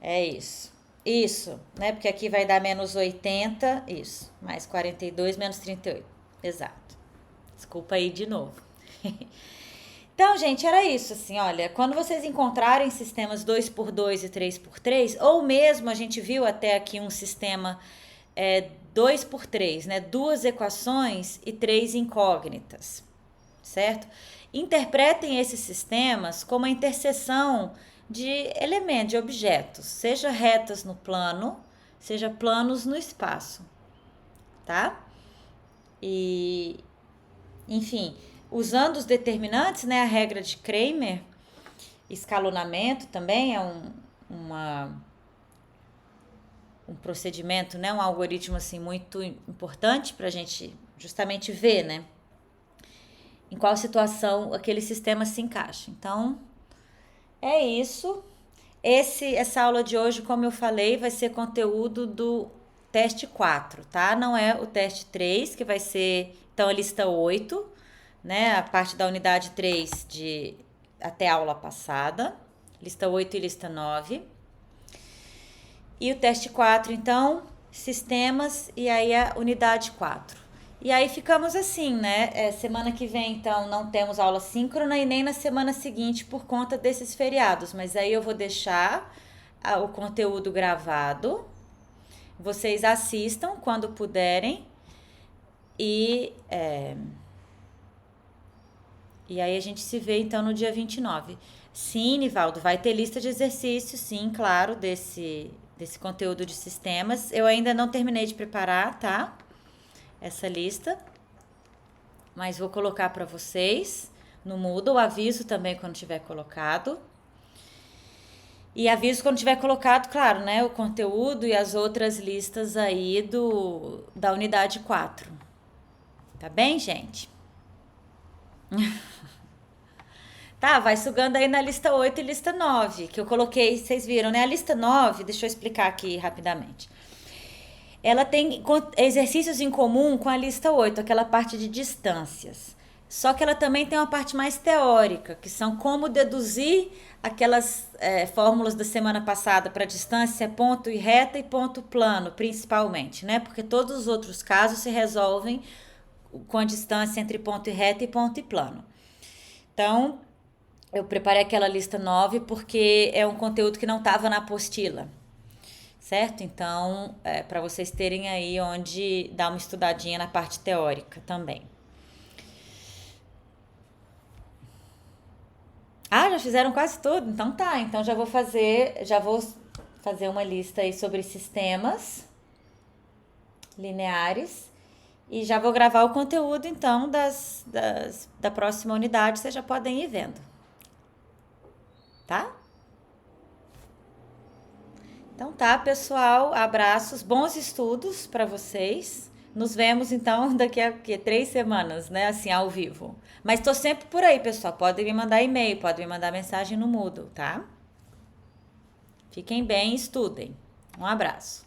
É isso. Isso, né? Porque aqui vai dar menos 80, isso. Mais 42, menos 38. Exato. Desculpa aí de novo. Então, gente, era isso, assim, olha, quando vocês encontrarem sistemas 2x2 e 3x3, ou mesmo a gente viu até aqui um sistema 2x3, né, 2 equações e 3 incógnitas, certo? Interpretem esses sistemas como a interseção de elementos, de objetos, seja retas no plano, seja planos no espaço, tá? E, enfim... Usando os determinantes, né, a regra de Cramer, escalonamento também é um procedimento, né, um algoritmo assim, muito importante para a gente justamente ver, né, em qual situação aquele sistema se encaixa. Então, é isso. Essa aula de hoje, como eu falei, vai ser conteúdo do teste 4, tá? Não é o teste 3, que vai ser, então, a lista 8, né, a parte da unidade 3 até a aula passada, lista 8 e lista 9. E o teste 4, então, sistemas, e aí a unidade 4. E aí ficamos assim, né? Semana que vem, então, não temos aula síncrona e nem na semana seguinte por conta desses feriados. Mas aí eu vou deixar o conteúdo gravado. Vocês assistam quando puderem. E aí a gente se vê, então, no dia 29. Sim, Nivaldo, vai ter lista de exercícios, sim, claro, desse conteúdo de sistemas. Eu ainda não terminei de preparar, tá? Essa lista. Mas vou colocar para vocês no Moodle. Aviso também quando tiver colocado. E aviso quando tiver colocado, claro, né? O conteúdo e as outras listas aí da unidade 4. Tá bem, gente? Tá, vai sugando aí na lista 8 e lista 9, que eu coloquei, vocês viram, né? A lista 9, deixa eu explicar aqui rapidamente. Ela tem exercícios em comum com a lista 8, aquela parte de distâncias. Só que ela também tem uma parte mais teórica, que são como deduzir aquelas fórmulas da semana passada para distância, ponto e reta e ponto plano, principalmente, né? Porque todos os outros casos se resolvem com a distância entre ponto e reta e ponto e plano. Então, eu preparei aquela lista 9 porque é um conteúdo que não estava na apostila, certo? Então, para vocês terem aí onde dar uma estudadinha na parte teórica também. Ah, já fizeram quase tudo? Então tá, então já vou fazer uma lista aí sobre sistemas lineares e já vou gravar o conteúdo então da próxima unidade, vocês já podem ir vendo, tá? Então tá, pessoal, abraços, bons estudos para vocês. Nos vemos então daqui a 3 semanas, né? Assim, ao vivo. Mas tô sempre por aí, pessoal. Podem me mandar e-mail, podem me mandar mensagem no Moodle, tá? Fiquem bem, estudem. Um abraço.